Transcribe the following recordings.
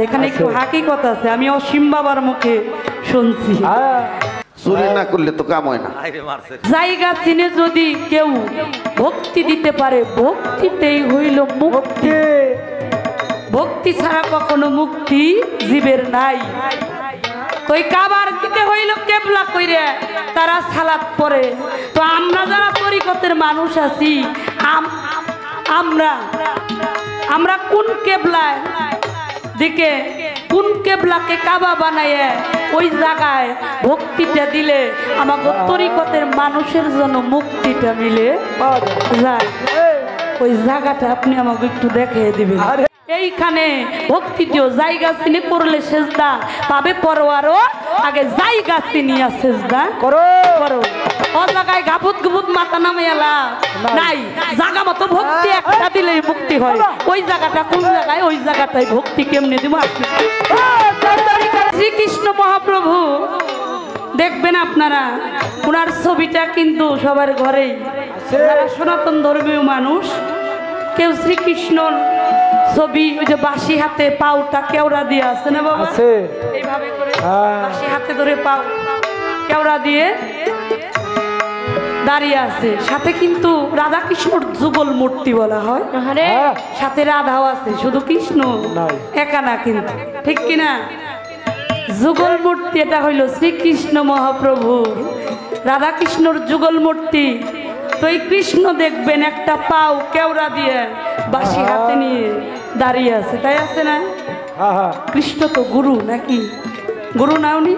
এখানে একটু হাকিকত আছে, আমি অসীম বাবার মুখে শুনছি। চুরি না করলে তো কাম হয় না। জায়গা চিনে যদি কেউ ভক্তি দিতে পারে, ভক্তিতেই হইল মুক্তি। ভক্তি ছাড়া কখনো মুক্তি জীবের নাই। তো এই কাবার দিতে হইল কেবলা কইরে তারা সালাত পড়ে। তো আমরা যারা তরিকতের মানুষ আছি, আমরা কোন কেবলায় দিকে, কোন কেবলাকে কাবা বানায় ওই জায়গায় ভক্তিটা দিলে আমাকে তরিকতের মানুষের জন্য মুক্তিটা মিলে যায়। ওই জায়গাটা আপনি আমাকে একটু দেখিয়ে দিবেন। এইখানে ভক্তিটিও জায়গা চিনি করলে সেজদা পাবে পরোয়ারও, আগে জায়গা চিনিয়া সেজদা করো। ও জায়গায় গাপুত গুপুত মাথা নামে এলা নাই, জায়গা মতো ভক্তি একটা দিলেই মুক্তি হয়। ওই জায়গাটা কোন জায়গায়, ওই জায়গাটাই ভক্তি কেমনে দিব আপনি। শ্রীকৃষ্ণ মহাপ্রভু দেখবেন আপনারা, ওনার ছবিটা কিন্তু সবার ঘরেই। যারা সনাতন ধর্মীয় মানুষ, কেউ শ্রীকৃষ্ণর ছবি ওই যে বাঁশি হাতে পাউটা কেওড়া দিয়ে আছে না বাবা, এইভাবে করে বাঁশি হাতে ধরে পাও কেওড়া দিয়ে দাঁড়িয়ে আছে। সাথে কিন্তু রাধা কৃষ্ণর যুগল মূর্তি বলা হয়, সাথে রাধাও আছে, শুধু কৃষ্ণ একা না কিন্তু, ঠিক কিনা? যুগল মূর্তি এটা হইল শ্রীকৃষ্ণ মহাপ্রভু, রাধা কৃষ্ণর যুগল মূর্তি। তো এই কৃষ্ণ দেখবেন একটা পাও কেওড়া দিয়ে বাঁশি হাতে নিয়ে দাঁড়িয়ে আছে, তাই আছে না? কৃষ্ণ তো গুরু নাকি, গুরু না উনি?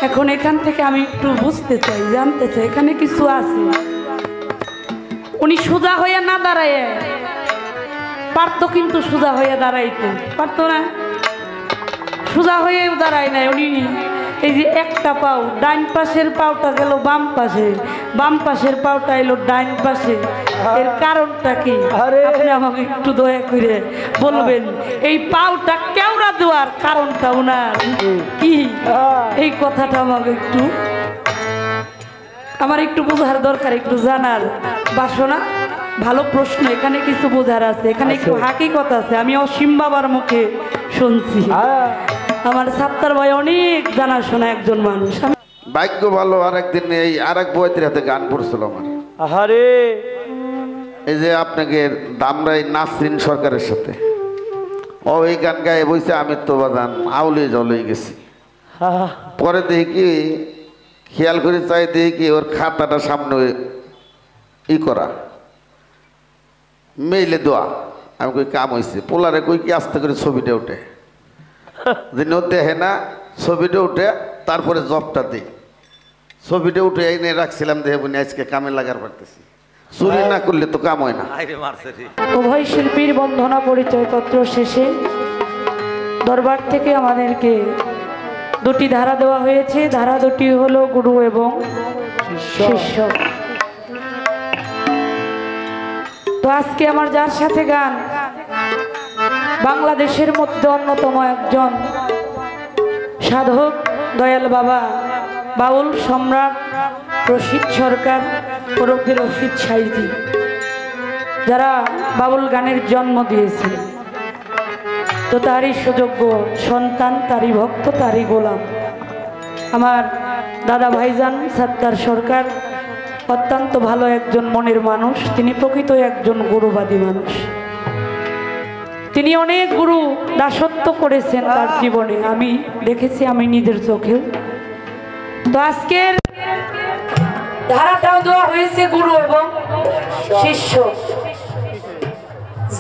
এখন এখান থেকে আমি একটু বুঝতে চাই, জানতে চাই, এখানে কিছু আছে। উনি সোজা হইয়া না দাঁড়ায় পারতো, কিন্তু সোজা হইয়া দাঁড়াইতো পারতো না, সোজা হয়ে দাঁড়ায় নাই উনি। এই যে একটা পাও, ডাইন পাশের পাওটা গেল বাম পাশে, বাম পাশের পাওটা এলো ডাইন পাশে। এর কারণটা কি আপনি আমাকে একটু দয়া করে বলবেন? এই পাওটা কেওড়া দেওয়ার কারণটা ওনার কি, এই কথাটা আমাকে একটু, আমার একটু বোঝার দরকার, একটু জানার বাসনা। ভালো প্রশ্ন, এখানে কিছু বোঝার আছে, এখানে একটু হাকিকত আছে। আমি অসীম বাবার মুখে শুনছি। আমার সাত্তার ভাই অনেক জানাশোনা একজন মানুষ। ভাগ্য ভালো, আরেকদিন এই আরেক বইয়ের হাতে গান পড়ছিল আমার। আহারে, এই যে আপনাকে দামরাই নাসরিন সরকারের সাথে ও এই গান গায়ে বইছে, আমি তো বাদান আউলে জলে গেছি। পরে দেখি কি, খেয়াল করে চাই দেখি কি ওর খাতাটা সামনে ই করা মেইলে দোয়া। আমি কই কাম হয়েছে, পোলারে কই কি আস্তে করে ছবিটা উঠে, দিন দেখে না ছবিটা উঠে, তারপরে জবটা দিই, ছবিটা উঠে এনে রাখছিলাম, দেখে বুনি আজকে কামে লাগার পারতেছি। চুরি না করলে তো কাম হয় না। উভয় শিল্পীর বন্ধনা পরিচয় পত্র শেষে দরবার থেকে আমাদেরকে দুটি ধারা দেওয়া হয়েছে। ধারা দুটি হলো গুরু এবং শিষ্য। তো আজকে আমার যার সাথে গান, বাংলাদেশের মধ্যে অন্যতম একজন সাধক দয়াল বাবা, বাউল সম্রাট রশিদ সরকার ওরফে রশিদ সাইদি, যারা বাউল গানের জন্ম দিয়েছে। তো তারই সুযোগ্য সন্তান, তারই ভক্ত, তারই গোলাম আমার দাদা ভাইজান সাত্তার সরকার। অত্যন্ত ভালো একজন মনের মানুষ, তিনি প্রকৃত একজন গুরুবাদী মানুষ। তিনি অনেক গুরু দাসত্ব করেছেন তার জীবনে, আমি দেখেছি, আমি নিজের চোখেও। তো আজকের ধারাটাও দেওয়া হয়েছে গুরু এবং শিষ্য।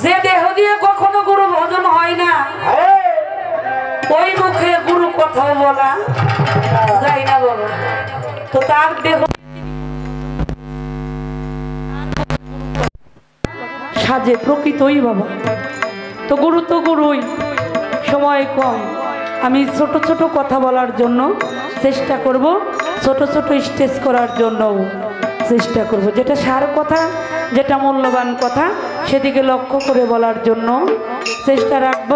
যে দেহ দিয়ে কখনো গুরু ভজন হয় না, ওই মুখে গুরু কথাও বলা যায় না বাবা। তো তার দেহ সাজে প্রকৃতই বাবা। তো গুরুই, সময় কম, আমি ছোট ছোট কথা বলার জন্য চেষ্টা করব, ছোট ছোট স্টেজ করার জন্য চেষ্টা করব, যেটা সার কথা, যেটা মূল্যবান কথা, সেদিকে লক্ষ্য করে বলার জন্য চেষ্টা রাখব।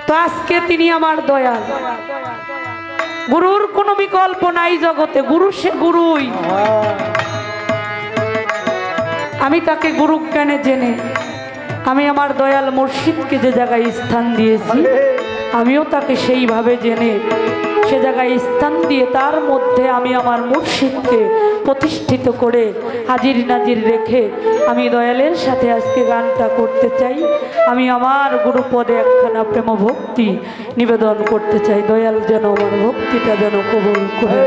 তো আজকে তিনি আমার দয়াল, গুরুর কোনো বিকল্প নাই জগতে, গুরু সে গুরুই। আমি তাকে গুরু জ্ঞানে জেনে আমি আমার দয়াল মুর্শিদকে যে জায়গায় স্থান দিয়েছি আমিও তাকে সেইভাবে জেনে সে জায়গায় স্থান দিয়ে তার মধ্যে আমি আমার মুর্শিদকে প্রতিষ্ঠিত করে হাজির নাজির রেখে আমি দয়ালের সাথে আজকে গানটা করতে চাই। আমি আমার গুরুপদে একখানা প্রেম ভক্তি নিবেদন করতে চাই। দয়াল যেন আমার ভক্তিটা যেন কবুল করে।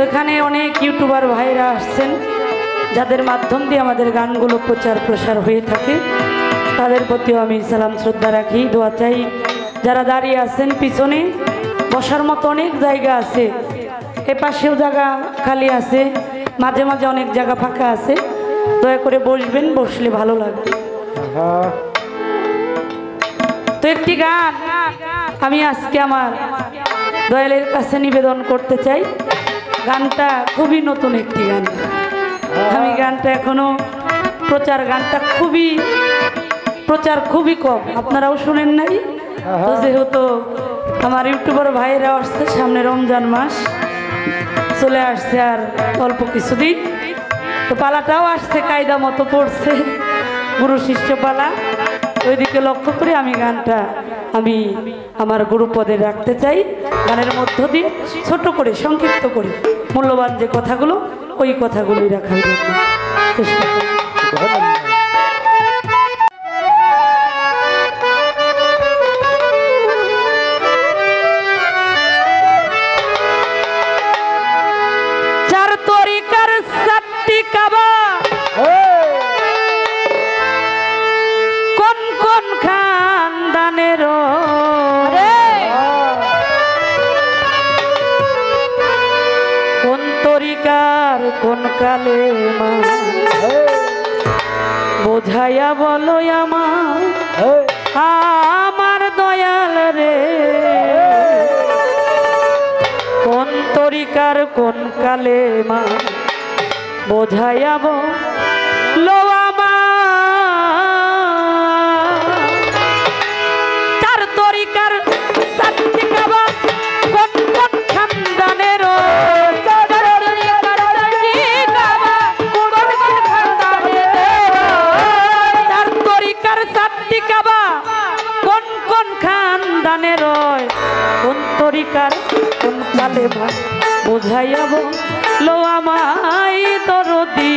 এখানে অনেক ইউটিউবার ভাইরা আসছেন যাদের মাধ্যম দিয়ে আমাদের গানগুলো প্রচার প্রসার হয়ে থাকে, তাদের প্রতিও আমি সালাম শ্রদ্ধা রাখি, দোয়া চাই। যারা দাঁড়িয়ে আছেন পিছনে বসার মতো অনেক জায়গা আছে, এ পাশেও জায়গা খালি আছে, মাঝে মাঝে অনেক জায়গা ফাঁকা আছে, দয়া করে বসবেন, বসলে ভালো লাগবে। তো একটি গান আমি আজকে আমার দয়ালের কাছে নিবেদন করতে চাই। গানটা খুবই নতুন একটি গান, আমি গানটা এখনো গানটা প্রচার খুবই কম, আপনারাও শুনেন নাই। তো যেহেতু আমার ইউটিউবার ভাইরা আসছে, সামনে রমজান মাস চলে আসছে আর অল্প কিছুদিন, তো পালাটাও আসছে, কায়দা মতো পড়ছে গুরু শিষ্য পালা, ওইদিকে লক্ষ্য করে আমি গানটা আমি আমার গুরুপদে রাখতে চাই। গানের মধ্য দিয়ে ছোট করে সংক্ষিপ্ত করে মূল্যবান যে কথাগুলো ওই কথাগুলোই রাখার জন্য চেষ্টা করি। চার তরিকার সাতটি কাবা, কোন কোন খানদানের, কোন তরিকার কোন কালেমা, বোঝাইয়া বলো আমার দয়াল রে, কোন তরিকার কোন কালেমা, বোঝাইয়া বলো চার তরিকার সাতটি কাবা, কোন কোন খানদানের, চার তরিকার সাতটি কাবা, কোন কোন খানদানের, কোন তরিকার কোন কালেমা, বোঝাইয়া বলো আমায় দরদি,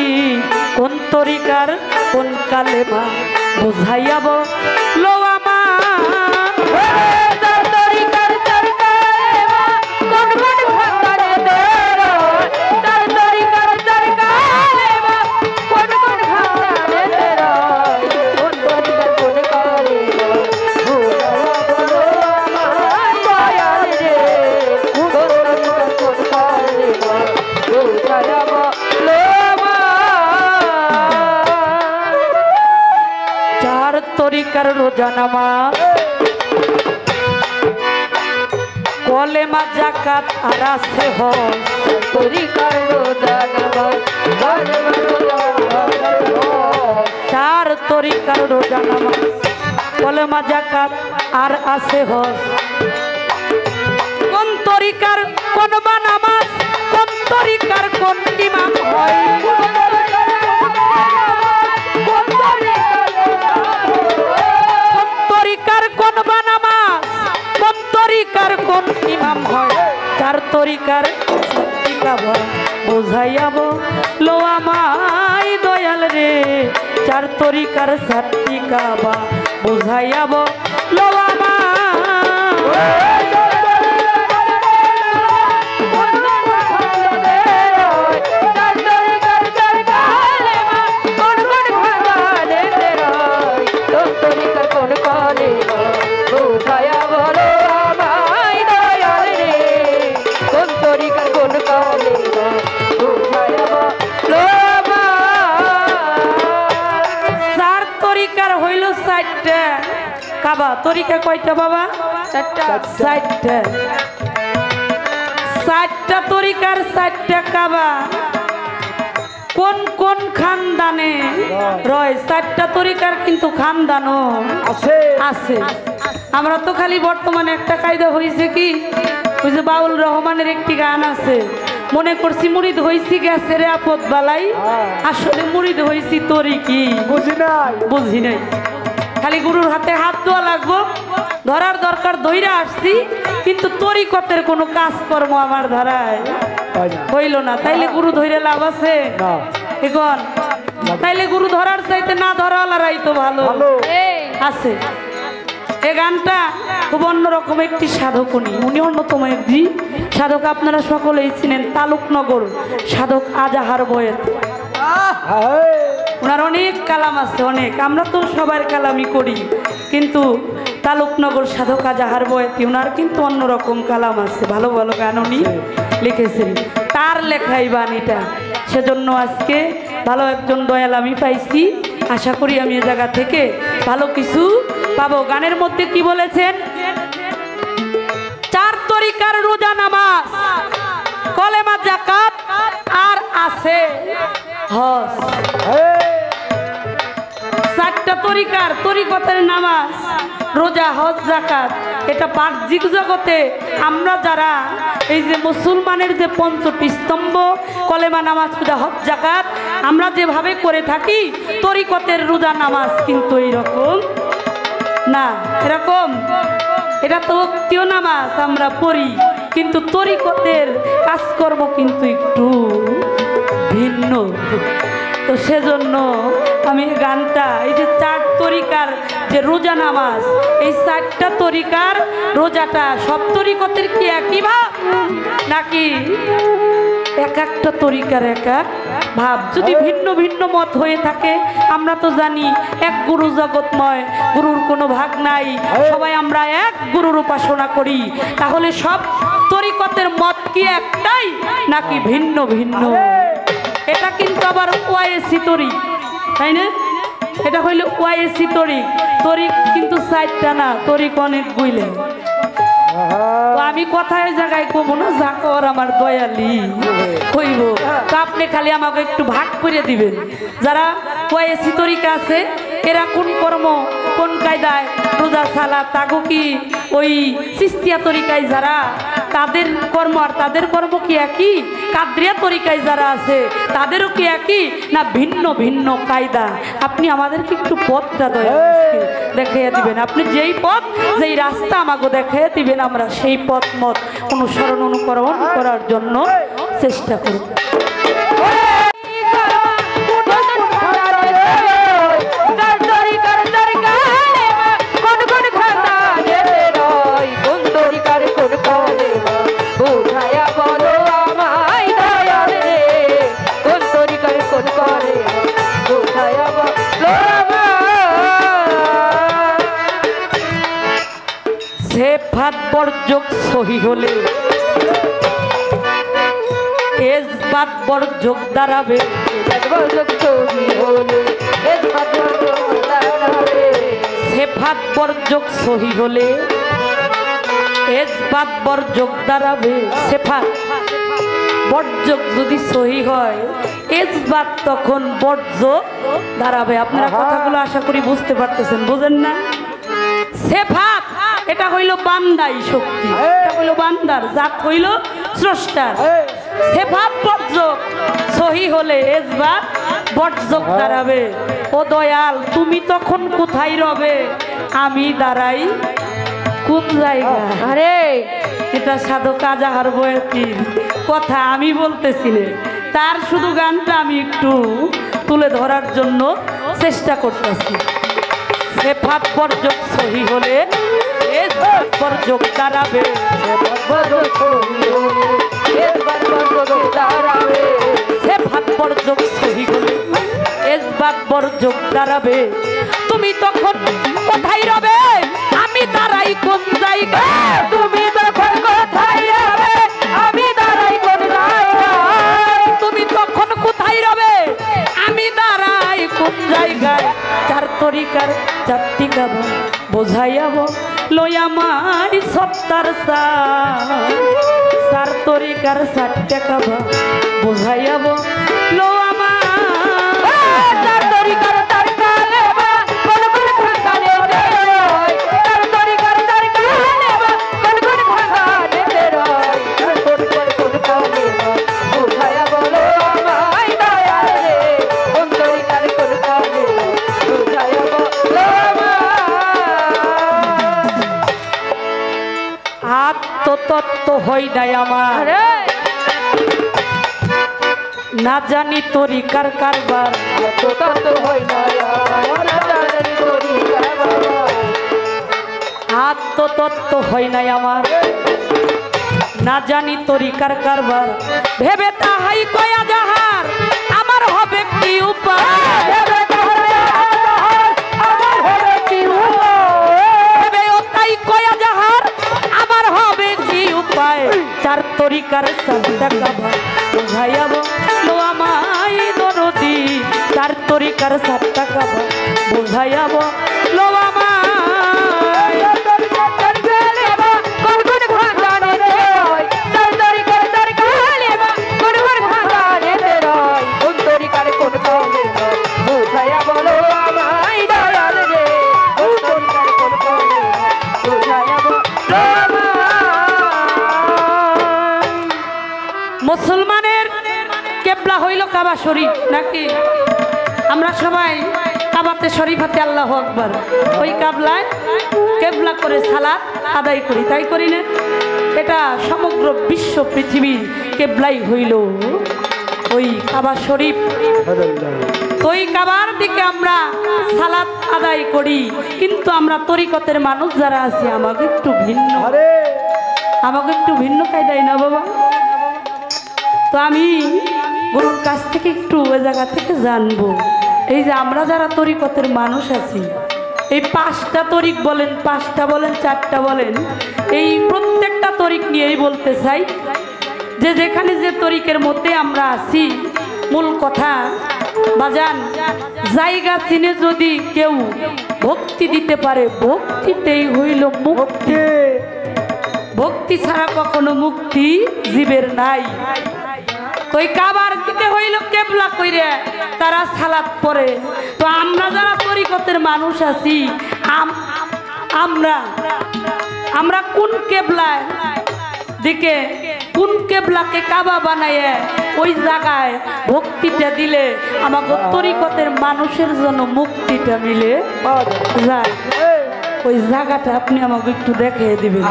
কোন তরিকার কোন কালেমা, বোঝাইয়া বলো তরিকার রোজা নামাজ, কলেমা যাকাত আর আছে হজ, তরিকার রোজা নামাজ, চার তরিকার রোজা নামাজ, কলেমা যাকাত আর আছে হজ, কোন ইমাম হয় কোন তরিকার কোন বানামাজ কোন তরিকার কোন ইমাম হয় চার তরিকার বোঝাইয়াব লো আমায় দয়াল রে চার তরিকার সাতটি কাবা বোঝাইয়াব লো কাবা তরিকা কয়টা বাবা চারটা চারটা তরিকার চারটা কাবা কোন কোন খানদানে রয় চারটা তরিকার কিন্তু খানদানও আছে আমরা তো খালি বর্তমানে একটা কায়দা হয়েছে কি ওই যে বাউল রহমানের একটি গান আছে মনে করছি মুরিদ হইছি গেছে রে আপদ বালাই আসলে মুরিদ হইছি তরিকি বুঝি নাই খালি গুরুর হাতে হাত ধোয়া লাগবো ধরার দরকার ধইরা আসছি কিন্তু তরিকতের কোনো কাজকর্ম আমার ধরায় হইল না তাইলে গুরু ধইরে লাভ আছে এখন তাইলে গুরু ধরার চাইতে না ধরাওয়ালারাই তো ভালো আছে এই গানটা খুব অন্যরকম একটি সাধক উনি অন্যতম একটি সাধক আপনারা সকলেই চিনেন তালুকনগর সাধক আজাহার বয়েত ওনার অনেক কালাম আছে অনেক আমরা তো সবার কালামই করি কিন্তু তালুকনগর সাধক আজাহার বয়েতি ওনার কিন্তু অন্যরকম কালাম আছে ভালো ভালো গান উনি লিখেছেন তার লেখাই বাণীটা সেজন্য আজকে ভালো একজন দয়াল আমি পাইছি আশা করি আমি এ জায়গা থেকে ভালো কিছু পাবো গানের মধ্যে কি বলেছেন চার তরিকার রোজা নামাজ কলেমা যাকাত আর আছে হজ চারটা তরিকার তরিকতের নামাজ রোজা হজ যাকাত এটা বাহ্যিক জগতে আমরা যারা এই যে মুসলমানের যে পঞ্চটি স্তম্ভ কলেমা নামাজ রোজা হজ যাকাত আমরা যেভাবে করে থাকি তরিকতের রোজা নামাজ কিন্তু এইরকম না এরকম এটা তো ভক্তিও নামাজ আমরা পড়ি কিন্তু তরিকতের কাজকর্ম কিন্তু একটু ভিন্ন তো সেজন্য আমি গানটা এই যে চার তরিকার যে রোজা নামাজ এই চারটা তরিকার রোজাটা সব তরিকতের কি একই ভাব নাকি এক একটা তরিকার এক এক ভাব যদি ভিন্ন ভিন্ন মত হয়ে থাকে আমরা তো জানি এক গুরু জগৎময় গুরুর কোনো ভাগ নাই সবাই আমরা এক গুরুর উপাসনা করি তাহলে সব তরিকতের মত কি একটাই নাকি ভিন্ন ভিন্ন এটা কিন্তু আবার ওয়াইসি তরিক তাই না এটা হইল ওয়াইসি তরিক তরিক কিন্তু চারটা না তরিক অনেক বুঝলে আমি কথায় জায়গায় কমো না যা কর আমার দয়ালি কইব তো আপনি খালি আমাকে একটু ভাগ করে দিবেন যারা ওয়াইসি তরিকা আছে এরা কোন কর্ম কোন কায়দায় রোজা সালা তাগো কি ওই সিস্তিয়া তরিকায় যারা তাদের কর্ম আর তাদের কর্ম কি একই কাদরিয়া তরিকায় যারা আছে তাদেরও কি একই না ভিন্ন ভিন্ন কায়দা আপনি আমাদেরকে একটু পথটা দেখিয়ে দিবেন আপনি যেই পথ যেই রাস্তা আমাকে দেখিয়ে দিবেন আমরা সেই পথ মত অনুসরণ অনুকরণ করার জন্য চেষ্টা করব সেফাত বর্জক সহি হলে এজবাত বর্জক দাঁড়াবে সেফাত বর্জক সহি হলে এজবাত বর্জক দাঁড়াবে সেফাত বর্জক যদি সহি হয় এজবাত তখন বর্জক দাঁড়াবে আপনারা কথাগুলো আশা করি বুঝতে পারতেছেন বুঝেন না সেফাত এটা হইল বান্দাই শক্তি এটা হইল বান্দার জাত হইল স্রষ্টার সেফাত বর্জক সহি হলে এসবাত বর্জক দাঁড়াবে। ও দয়াল তুমি তখন কোথায় রবে, আমি দাঁড়াই কোন জায়গা? আরে এটা সাধু কাজাহার বয়াতির কথা, আমি বলতেছি না, তার শুধু গানটা আমি একটু তুলে ধরার জন্য চেষ্টা করতেছি। সেফাত বর্জক সহি হলে এসবাত বর্জক দাঁড়াবে। সেফাত বর্জক সহি হলে এসবাত বর্জক দাঁড়াবে। তুমি তখন কোথায় রবে, আমি দাঁড়াই কোন জায়গায়? তুমি তখন কোথায় রবে, আমি দাঁড়াই কোন জায়গায়? তুমি তখন কোথায় রবে, আমি দাঁড়াই কোন জায়গায়? চার তরিকার চারটি গাবা বোঝাইয়াব লইয়া মাই সত্তার চার তরিকার চারটা গাবা বোঝাইয়াব লো আমার চার তরিকার চার কালেবা কোন কোন ভাঙানে রয়, চার তরিকার চার কালেবা কোন কোন ভাঙানে রয়, চার তরিকার কোন কালেবা বোঝাইয়াব লো আমায় দয়াল রে, কোন তরিকার কোন কালেবা বোঝাইয়াব লো আমায়। আত্মতত্ত্ব হই নাই আমার, না জানি তরিকার কারবার। আত্মতত্ত্ব হয় নাই আমার, না জানি তরিকার কারবার। ভেবে তাহাই কয়া যাহার আমার হবে কি উপায়, ভেবে ও তাই কয়া যাহার আমার হবে কি উপায়? চার তরিকার চারটা গাবা বোঝাইয়াব লো আমায় দরদি, চার তরিকার চারটা গাবা বোঝাইয়াব লো আমায়। মুসলমানের কেবলা হইল কাবা শরীফ নাকি? আমরা সবাই কাবাতে শরীফাতে আল্লাহু আকবার ওই কাবলায় কেবলা করে সালাত আদায় করি, তাই করি না? এটা সমগ্র বিশ্ব পৃথিবীর কেবলাই হইল ওই কাবা শরীফ। তো ওই কাবার দিকে আমরা সালাত আদায় করি, কিন্তু আমরা তরিকতের মানুষ যারা আছি আমাকে একটু ভিন্ন কায়দায় না বাবা। তো আমি গুরুর কাছ থেকে একটু ওই জায়গা থেকে জানবো, এই যে আমরা যারা তরিকতের মানুষ আছি, এই পাঁচটা তরিক বলেন, পাঁচটা বলেন, চারটা বলেন, এই প্রত্যেকটা তরিক নিয়েই বলতে চাই যে যেখানে যে তরিকের মধ্যে আমরা আছি, মূল কথা বাজান জায়গা চিনে যদি কেউ ভক্তি দিতে পারে, ভক্তিতেই হইল মুক্তি। ভক্তি ছাড়া কখনো মুক্তি জীবের নাই। ওই কাবার দিকে হইল কেবলা কইরে তারা সালাত পড়ে। তো আমরা যারা তরিকতের মানুষ আছি, আমরা কোন কেবলায় দিকে, কোন কেবলাকে কাবা বানাইয়ে ওই জায়গায় ভক্তিটা দিলে আমাকে তরিকতের মানুষের জন্য মুক্তিটা মিলে যায়, ওই জায়গাটা আপনি আমাকে একটু দেখিয়ে দিবেন।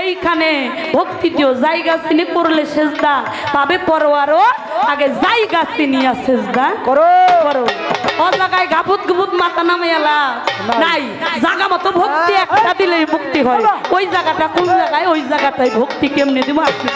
এইখানে ভক্তি দিও, জায়গা চিনি করলে সেজদা পাবে পরোয়ারও, আগে জায়গা চিনিয়া সেজদা করো। ও জায়গায় গাবুত গুবুত মাথা নামে এলা নাই, জায়গা মতো ভক্তি একটা দিলেই মুক্তি হয়। ওই জায়গাটা কোন জায়গায়, ওই জায়গাটাই ভক্তি কেমনে দিব আপনি?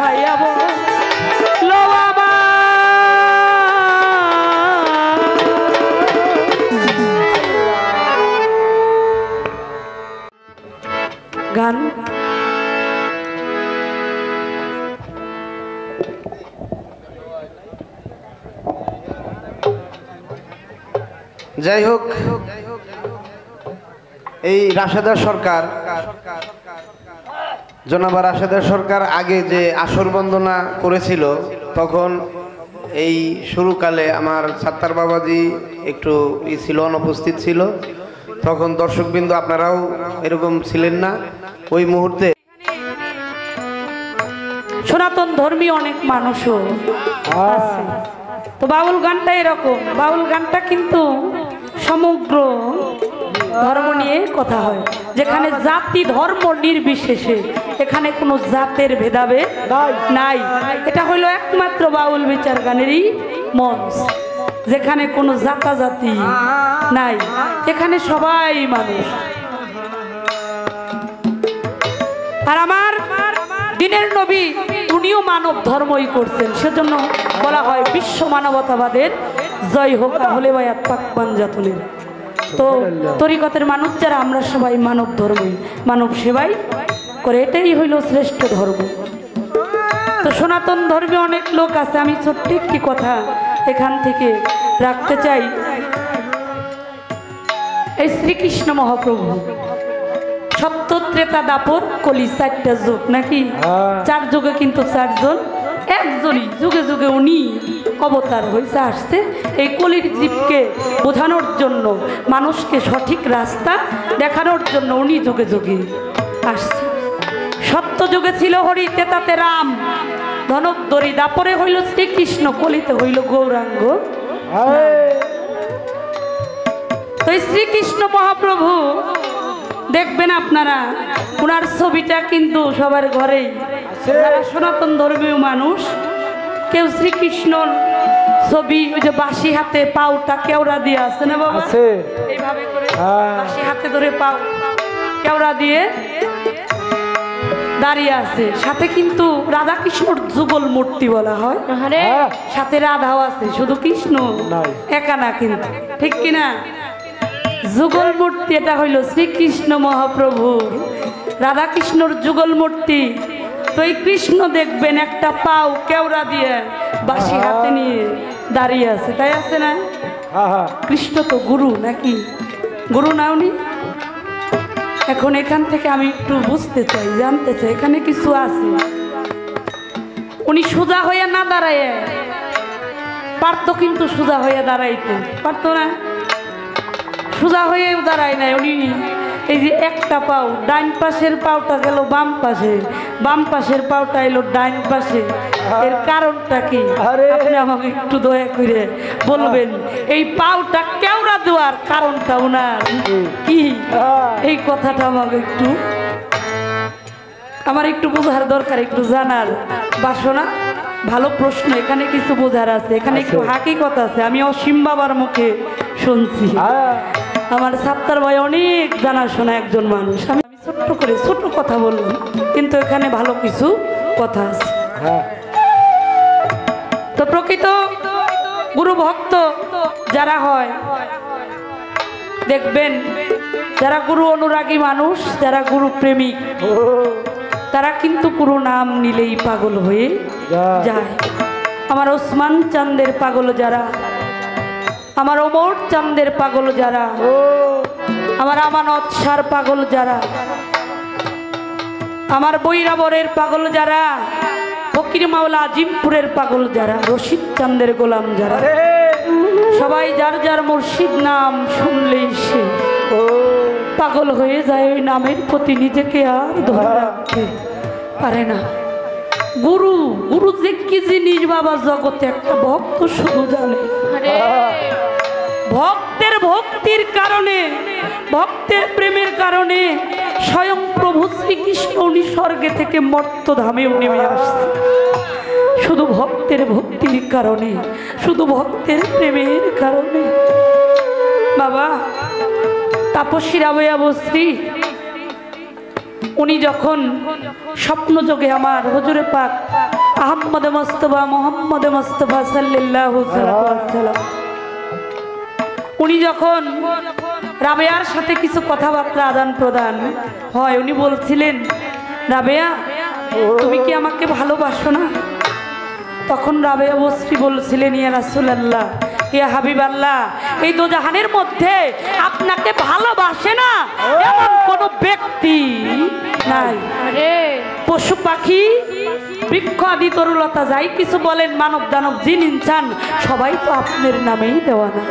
ভাইয়া বলো বাবা গান যাই হোক, এই রাশেদা সরকার, জনাব রাশেদা সরকার আগে যে আসর বন্দনা করেছিল, তখন এই শুরুকালে আমার সাত্তার বাবাজি একটু ছিল, অনুপস্থিত ছিল। তখন দর্শকবৃন্দ আপনারাও এরকম ছিলেন না ওই মুহূর্তে। সনাতন ধর্মী অনেক মানুষও আছে। তো বাউল গানটা এরকম, বাউল গানটা কিন্তু সমগ্র ধর্ম নিয়ে কথা হয়, যেখানে জাতি ধর্ম নির্বিশেষে, এখানে কোনো জাতের ভেদাভেদ নাই। এটা হইল একমাত্র বাউল বিচার গানেরই মঞ্চ, যেখানে কোনো জাতাজাতি নাই, এখানে সবাই মানুষ। আর আমার দিনের নবী উনিও মানব ধর্মই করছেন, সেজন্য বলা হয় বিশ্ব মানবতাবাদের জয় হোক আহলে বায়াত পাক পাঞ্জাতনের। তো তরিকতের মানুষ যারা আমরা সবাই মানব ধর্মই, মানব সেবাই করে, এটাই হইল শ্রেষ্ঠ ধর্ম। তো সনাতন ধর্মে অনেক লোক আছে, আমি ছোট্ট একটি কথা এখান থেকে রাখতে চাই। এই শ্রীকৃষ্ণ মহাপ্রভু সত্য ত্রেতা দাপর কলি, চারটা যুগ নাকি, চার যুগে কিন্তু চারজন, একজনই যুগে যুগে উনি অবতার হয়েছে, আসছে এই কলির জীবকে বোঝানোর জন্য, মানুষকে সঠিক রাস্তা দেখানোর জন্য উনি যুগে যুগে আসছে। সত্য যুগে ছিল হরি, তেতাতে রাম, ধনুর্ধরি, দাপরে হইল শ্রীকৃষ্ণ, কলিতে হইল গৌরাঙ্গ। তো শ্রীকৃষ্ণ মহাপ্রভু দেখবেন আপনারা, ওনার ছবিটা কিন্তু সবার ঘরেই, যারা সনাতন ধর্মীয় মানুষ, কেউ শ্রীকৃষ্ণর ছবি ওই যে বাঁশি হাতে পাউটা কেওড়া দিয়ে আছে না বাবা, এইভাবে করে বাঁশি হাতে ধরে পাও কেওড়া দিয়ে দাঁড়িয়ে আছে, সাথে কিন্তু রাধা কৃষ্ণর যুগল মূর্তি বলা হয়, সাথে রাধাও আছে, শুধু কৃষ্ণ একা না কিন্তু, ঠিক কিনা? যুগল মূর্তি এটা হইল শ্রীকৃষ্ণ মহাপ্রভুর, রাধা কৃষ্ণর যুগল মূর্তি। তো এই কৃষ্ণ দেখবেন একটা পাও কেওড়া দিয়ে বাঁশি হাতে নিয়ে দাঁড়িয়ে আছে, তাই আছে না? কৃষ্ণ তো গুরু নাকি, গুরু না উনি? এখন এখান থেকে আমি একটু বুঝতে চাই, জানতে চাই, এখানে কিছু আছে। উনি সোজা হইয়া না দাঁড়ায় পারতো, কিন্তু সোজা হইয়া দাঁড়াইতে পারতো না, সোজা হয়ে দাঁড়ায় নাই উনি। এই যে একটা পাও, ডাইন পাশের পাওটা গেল বাম পাশে, বাম পাশের পাওটা এলো ডাইন পাশে, এর কারণটা কি আপনি আমাকে একটু দয়া করে বলবেন? এই পাওটা কেওড়া দেওয়ার কারণটা ওনার কি, এই কথাটা আমাকে একটু, আমার একটু বোঝার দরকার, একটু জানার বাসনা। ভালো প্রশ্ন, এখানে কিছু বোঝার আছে, এখানে একটু হাকিকত আছে, আমি অসীম বাবার মুখে শুনছি। আমার সাত্তার ভাই অনেক জানাশোনা একজন মানুষ, আমি ছোট্ট করে ছোট কথা বললাম, কিন্তু এখানে ভালো কিছু কথা আছে। তো প্রকৃত গুরু ভক্ত যারা হয়, দেখবেন যারা গুরু অনুরাগী মানুষ, যারা গুরু প্রেমিক, তারা কিন্তু পুরো নাম নিলেই পাগল হয়ে যায়। আমার ওসমান চাঁদের পাগল যারা, আমার ওমর চাঁদের পাগল যারা, আমার আমানত শাহর পাগল যারা, আমার বৈরাবরের পাগল যারা, ফকির মাওলা আজিমপুরের পাগল যারা, রশিদ চাঁদের গোলাম যারা, সবাই যার যার মুর্শিদ নাম শুনলেই সে পাগল হয়ে যায়, ওই নামের প্রতি নিজেকে আর ধরে রাখতে পারে না। গুরু, গুরু যে কি জিনিস বাবা, জগতে একটা ভক্ত শুধু জানে। ভক্তের ভক্তির কারণে, ভক্তের প্রেমের কারণে স্বয়ং প্রভু শ্রীকৃষ্ণ উনি স্বর্গে থেকে মর্তধামে নেমে আসছে, শুধু ভক্তের ভক্তির কারণে, শুধু ভক্তের প্রেমের কারণে। বাবা তাপসী রাবয়া বস্ত্রী উনি যখন স্বপ্নযোগে আমার হুজুরে পাক আহম্মদ মুস্তাফা মোহাম্মদ মুস্তাফা সাল্লাল্লাহু আলাইহি ওয়াসাল্লাম উনি যখন রাবেয়ার সাথে কিছু কথাবার্তা আদান প্রদান হয় উনি বলছিলেন, রাবেয়া তুমি কি আমাকে ভালোবাসো না? তখন রাবেয়া বসরি বলছিলেন, ইয়া রাসূলুল্লাহ, ইয়া হাবিবাল্লাহ, এই দোজাহানের মধ্যে আপনাকে ভালোবাসে না এমন কোনো ব্যক্তি নাই। পশু পাখি বৃক্ষ আদি তরুলতা যাই কিছু বলেন, মানব দানব জিন ইনসান সবাই তো আপনার নামেই দেওয়া না,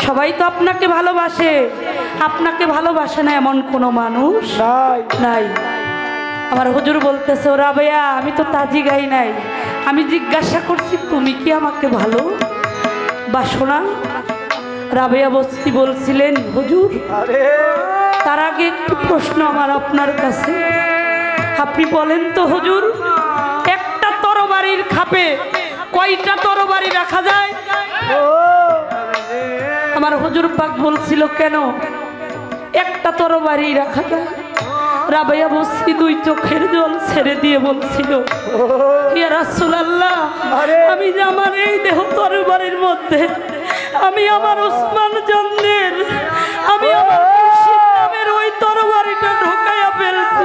সবাই তো আপনাকে ভালোবাসে। আপনাকে ভালোবাসে না এমন কোনো মানুষ নাই। আমার হুজুর বলতেছে, ও রাবেয়া, আমি তো তাজি গাই নাই, আমি জিজ্ঞাসা করছি তুমি কি আমাকে ভালোবাসো না? রাবেয়া বস্তি বলছিলেন, হুজুর তার আগে একটু প্রশ্ন আমার আপনার কাছে, আপনি বলেন তো হুজুর, একটা তরবারির খাপে কয়টা তরবারি রাখা যায়? আমার হুজুর পাক বলছিল, কেন একটা তরবারি রাখা যায়? রাবেয়া বসরি দুই চোখের জল ছেড়ে দিয়ে বলছিল, ইয়া রাসূলুল্লাহ, আমি যে আমার এই দেহ তরবারির মধ্যে আমি আমার ওসমান জানদের আমি আমার মুর্শিদ নামের ওই তরবারিটা ঢোকাইয়া ফেলছি।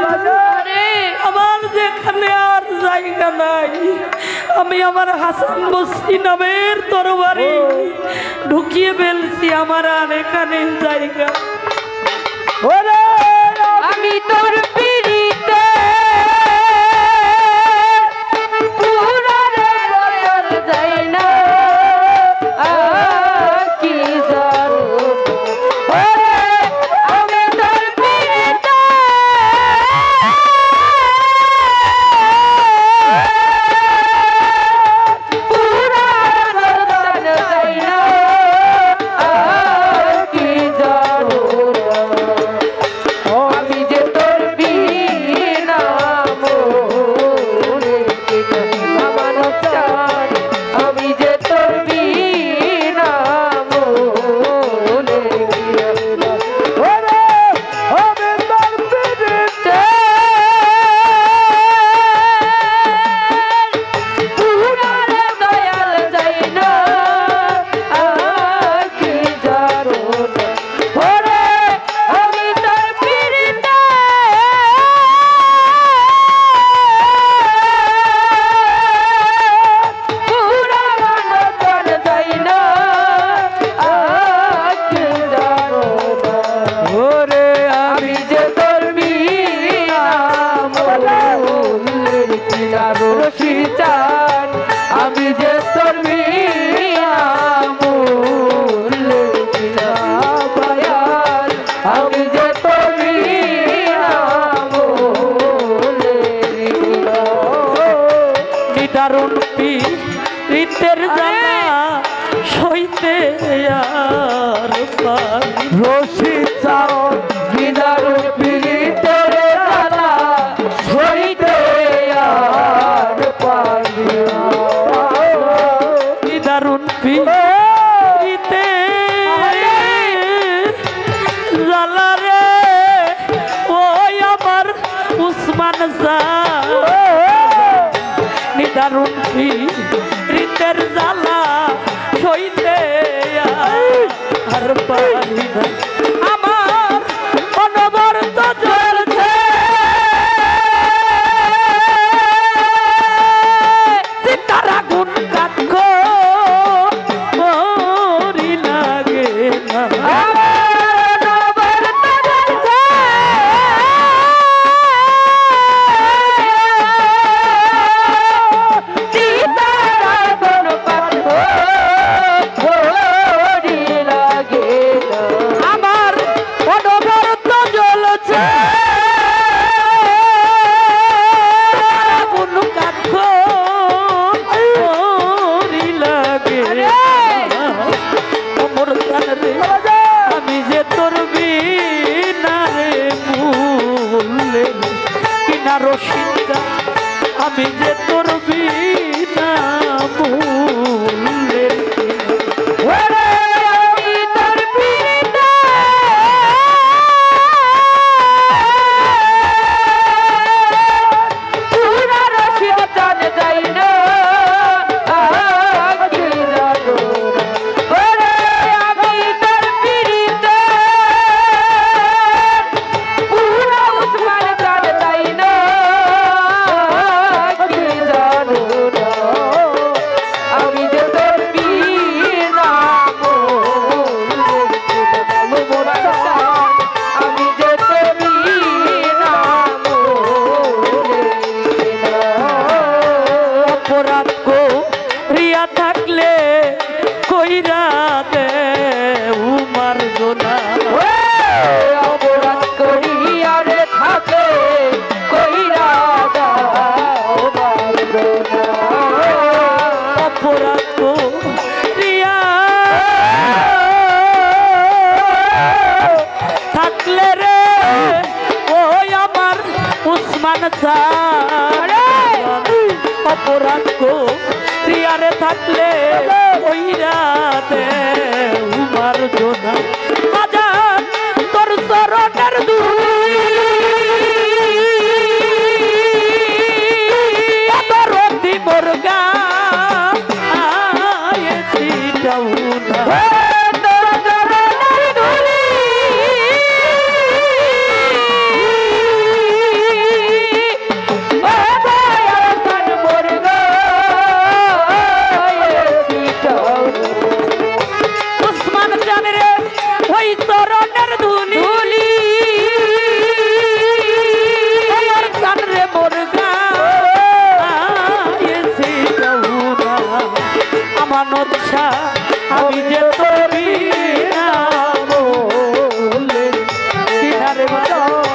আমার যেখানে আর জায়গা নাই, আমি আমার হাসান বসরি নামের তরবারি ঢুকিয়ে ফেলছি, আমার আর এখানে জায়গা। আমি তোর পিড়িতে পুরারে বয়ার যাই না, কি জানো আমি তোর পিড়িতে পুরারে যাই না, কি জানো নিদারুণ রীতের জ্বালা সইতে আর পারি না, আমার অনবরত জ্বলছে তারা গুণ কাক্ষ মরি লাগে না। আমার অপরাধ করিয়া থাকলে কইরা দে উমার গোনা অপরাধ করিয়া রে থাকে কইরা দাও বারদনা অপরাধ করিয়া থাকলে রে ওই আমার উসমান স্যার অপরাধ করিয়া রে থাকলে ওই রাতে উমার গোনা বাজার তোর চরণের দুরতি মুরগা আয়েছি যাউনা উসমান জান রে ওই চরণের ধুলি আমার জান রে মুরগা আয়েছি যাউনা আমানত শাহ আমি যে তোর বিনা বলে কিনারে বাজার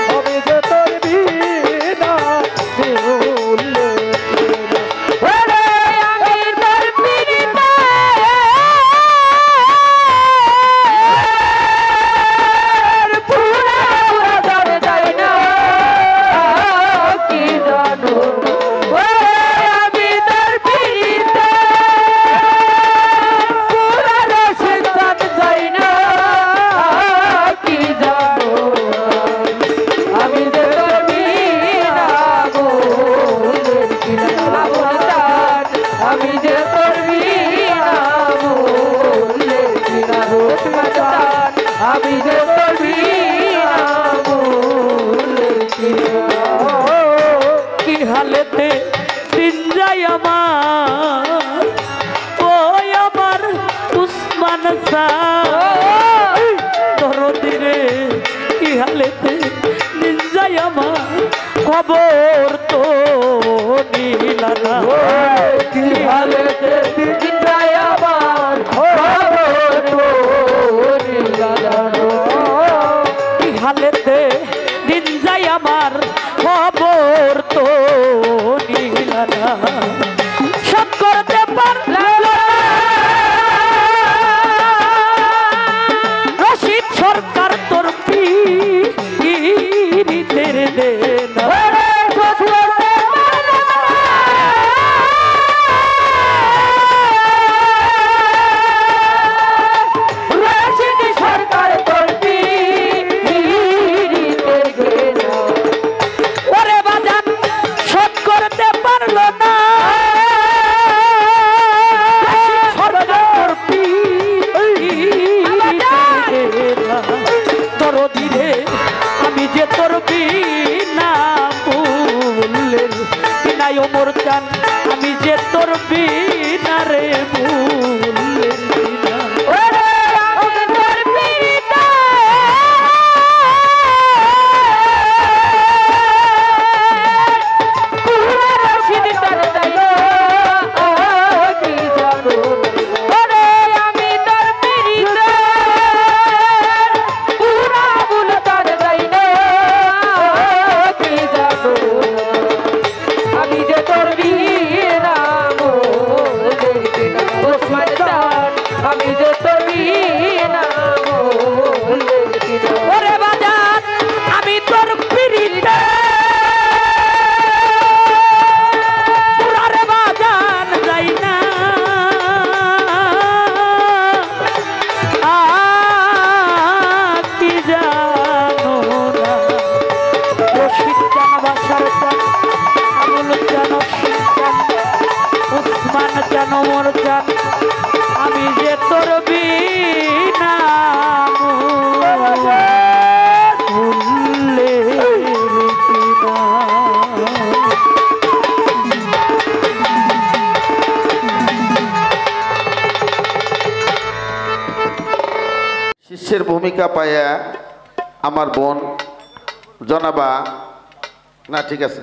আমি যে তোর বিনা বলে আমি যে তোর বিনা বলে কি হালেতে দিন যাই আমার ওই আমার উসমান স্যার দরদি রে কি হালেতে দিন যাই আমার খবর তো নিলা না কি হালেতে দিন যায় আমার খবর তো কি হালেতে দিন যাই আমার খবর তো নিলা না সব করতে পারলা রশিদ সরকার তোর পীরিতের দেনা ওরে বাজান শোধ করতে পারলো না দরদি রে আমি যে তোর বিনা বললেন বিনায় মোর চান আমি যে তোর বিনা রে বললেন বিনা ওরে বাজার আমি তোর পিরিতে পুরারে বাজান যাই না কি জানো না রশিদ জান বাসার জান আমল জান জান উসমান জান মোর জান আমি যে তোর বিনা ভুললে শিষ্যের ভূমিকা পাইয়া আমার বোন জনাবা না ঠিক আছে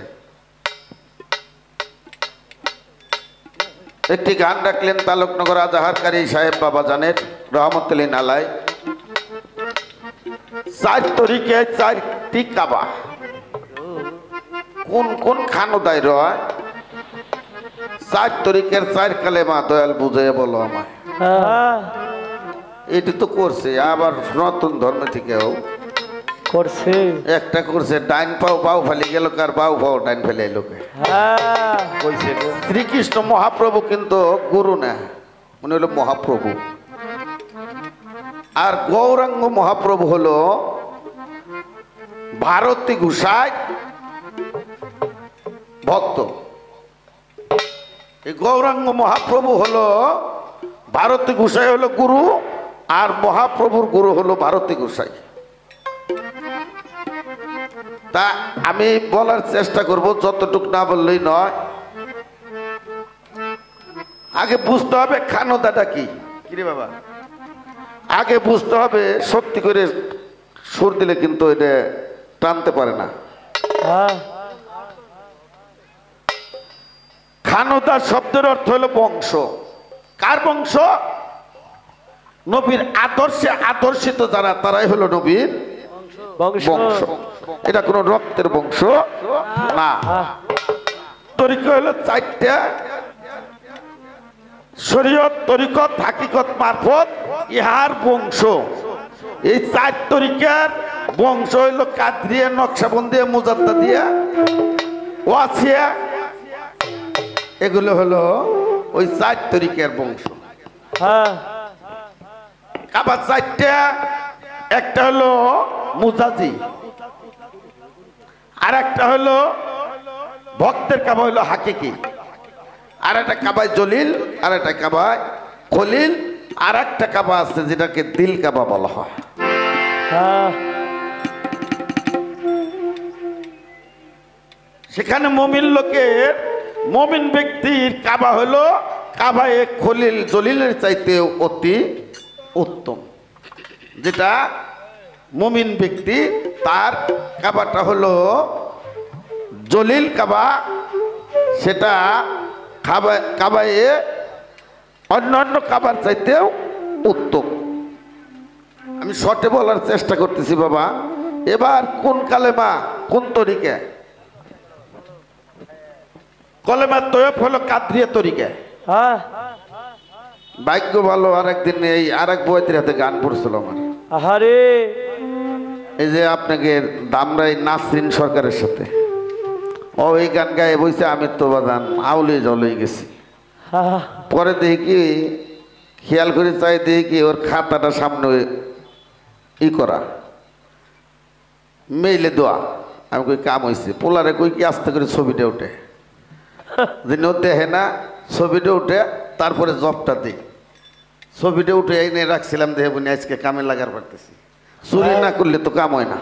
একটি গান রাখলেন তালুকনগর আজাহারকারী সাহেব বাবা জানের রহমতুল্লাহ আলাই। চার তরিকে চারটি কাবা, কোন কোন খানোদায় রয়? চার তরিকের চার কালেমা দয়াল বুঝে বলো আমায়। এটি তো করছে, আবার সনাতন ধর্ম থেকেও করছে। একটা করছে ডাইন পাও বাউ ফালি গেল, কার বাউ পাও ডাইন ফেলে লোকে কইছে। শ্রীকৃষ্ণ মহাপ্রভু কিন্তু গুরু না, মনে হলো মহাপ্রভু। আর গৌরাঙ্গ মহাপ্রভু হলো ভারতী ঘোষাই ভক্ত। এই গৌরাঙ্গ মহাপ্রভু হলো ভারতী ঘোষাই হলো গুরু, আর মহাপ্রভুর গুরু হলো ভারতী ঘোষাই। তা আমি বলার চেষ্টা করব, যতটুক না বললেই নয়। আগে বুঝতে হবে খানোদাটা কি রে বাবা, আগে বুঝতে হবে। সত্যি করে সুর দিলে কিন্তু এটা টানতে পারে না। খানোদা শব্দের অর্থ হলো বংশ। কার বংশ? নবীর আদর্শে আদর্শিত যারা, তারাই হলো নবীর বংশ। এটা কোন রক্তের বংশ না। তরিকা হলো চারটা, শরীয়ত, তরিকত, হাকিকত, মারফত, ইহার বংশ। এই চার তরিকার বংশ হইল কাদরিয়া, নকশাবন্দিয়া, মুজাদ্দিদিয়া, ওয়াসিয়া। এগুলো হলো ওই চার তরিকার বংশ। কাবা চারটা, একটা হলো মুজাজি, আর একটা হলো ভক্তের কাবা হলো হাকিকি, আর একটা কাবায় জলিল, আর একটা কাবায় খলিল, আর একটা কাবা আছে যেটাকে দিল কাবা বলা হয়। সেখানে মুমিন লোকের, মুমিন ব্যক্তির কাবা হলো কাবায় খলিল জলিলের চাইতে অতি উত্তম। যেটা মুমিন ব্যক্তি, তার কাবাটা হলো জলিল কাবা, সেটা কাবায় অন্যান্য কাবার চাইতেও উত্তম। আমি শর্টে বলার চেষ্টা করতেছি বাবা। এবার কোন কালেমা কোন তরিকা? কলেমা তৈয়ব হলো কাদরিয়া তরিকা। ভাগ্য ভালো, আরেকদিন এই আরেক বইয়ের হাতে গান পড়ছিল আমার। আহারে, এই যে আপনাকে দামরাই নাসরিন সরকারের সাথে এই গান গায়ে বইছে, আমি তো বাদান আউলে জলে গেছি। পরে দেখি কি, খেয়াল করে চাই দেখি কি, ওর খাতাটা সামনে ই করা, মেইলে দেওয়া। আমি কই কাম হয়েছে, পোলারে কই কি আস্তে করে ছবিটা উঠে, যিনি দেখে না ছবিটা উঠে, তারপরে জবটা দিই। ছবিটা উঠে এনে রাখছিলাম, দেখে বলি আজকে কামে লাগার পারতেছি। চুরি না করলে তো কাম হয় না।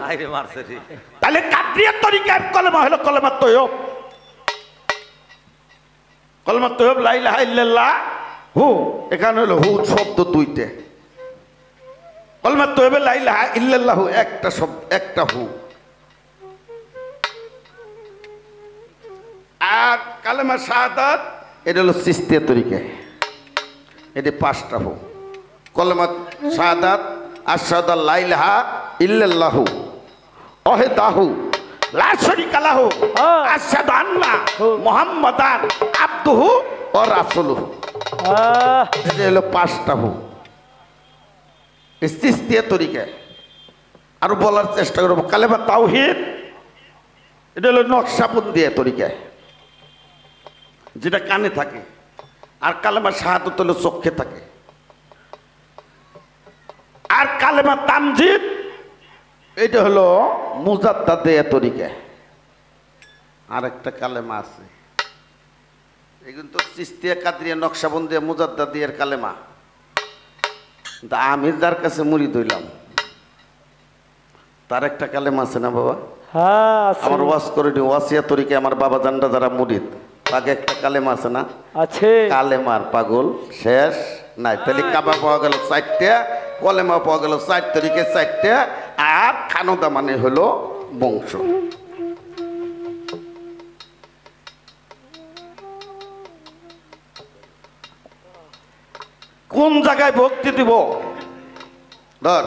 তাহলে কাদরিয়া তরিকার কলেমা হলো কলেমা তৈয়ব। কলেমা তৈয়ব লা ইলাহা ইল্লাল্লাহ হু, এখানে হলো হু শব্দ দুইটা। কলেমা তৈয়ব লা ইলাহা ইল্লাল্লাহ একটা শব্দ, একটা হু। আর কালেমা শাহাদাত, এটা হলো চিশতিয়া তরিকা, এটা পাঁচটা হু। কলেমা শাহাদাত, আশহাদু আল্লা ইলাহা ইল্লাল্লাহু ওয়াহদাহু লা শারীকা লাহু আশহাদু আন্না মুহাম্মাদান আবদুহু ওয়া রাসূলুহু। এটা হলো পাঁচটা হু, চিশতিয়া তরিকা। আর বলার চেষ্টা করব কালেমা তাওহীদ, এটা হলো নকশাবন্দিয়া তরিকা, যেটা কানে থাকে। আর কালেমা শাহাদাত হলো চোখে থাকে। আর কালেমা তামজিদ, এটা হলো মুজাদ্দিদিয়া তরিকা। আর একটা কালেমা আছে, এগুলো তো চিশতিয়া, কাদরিয়া, নকশাবন্দিয়া, মুজাদ্দিদিয়ার কালেমা। আমি যার কাছে মুরিদ হইলাম, তার একটা কালেমা আছে না বাবা? আমার ওয়াজ করে ওয়াসিয়া তরিকা, আমার বাবা জানটা যারা মুরিদ, তাকে একটা কালেমা আছে না? আছে। কালেমার পাগল শেষ নাই। তাহলে কাবা পাওয়া গেল চারটা, কলেমা পাওয়া গেল চার তরিকে চারটা, আর খানোদা মানে হলো বংশ। কোন জায়গায় ভক্তি দিব ধর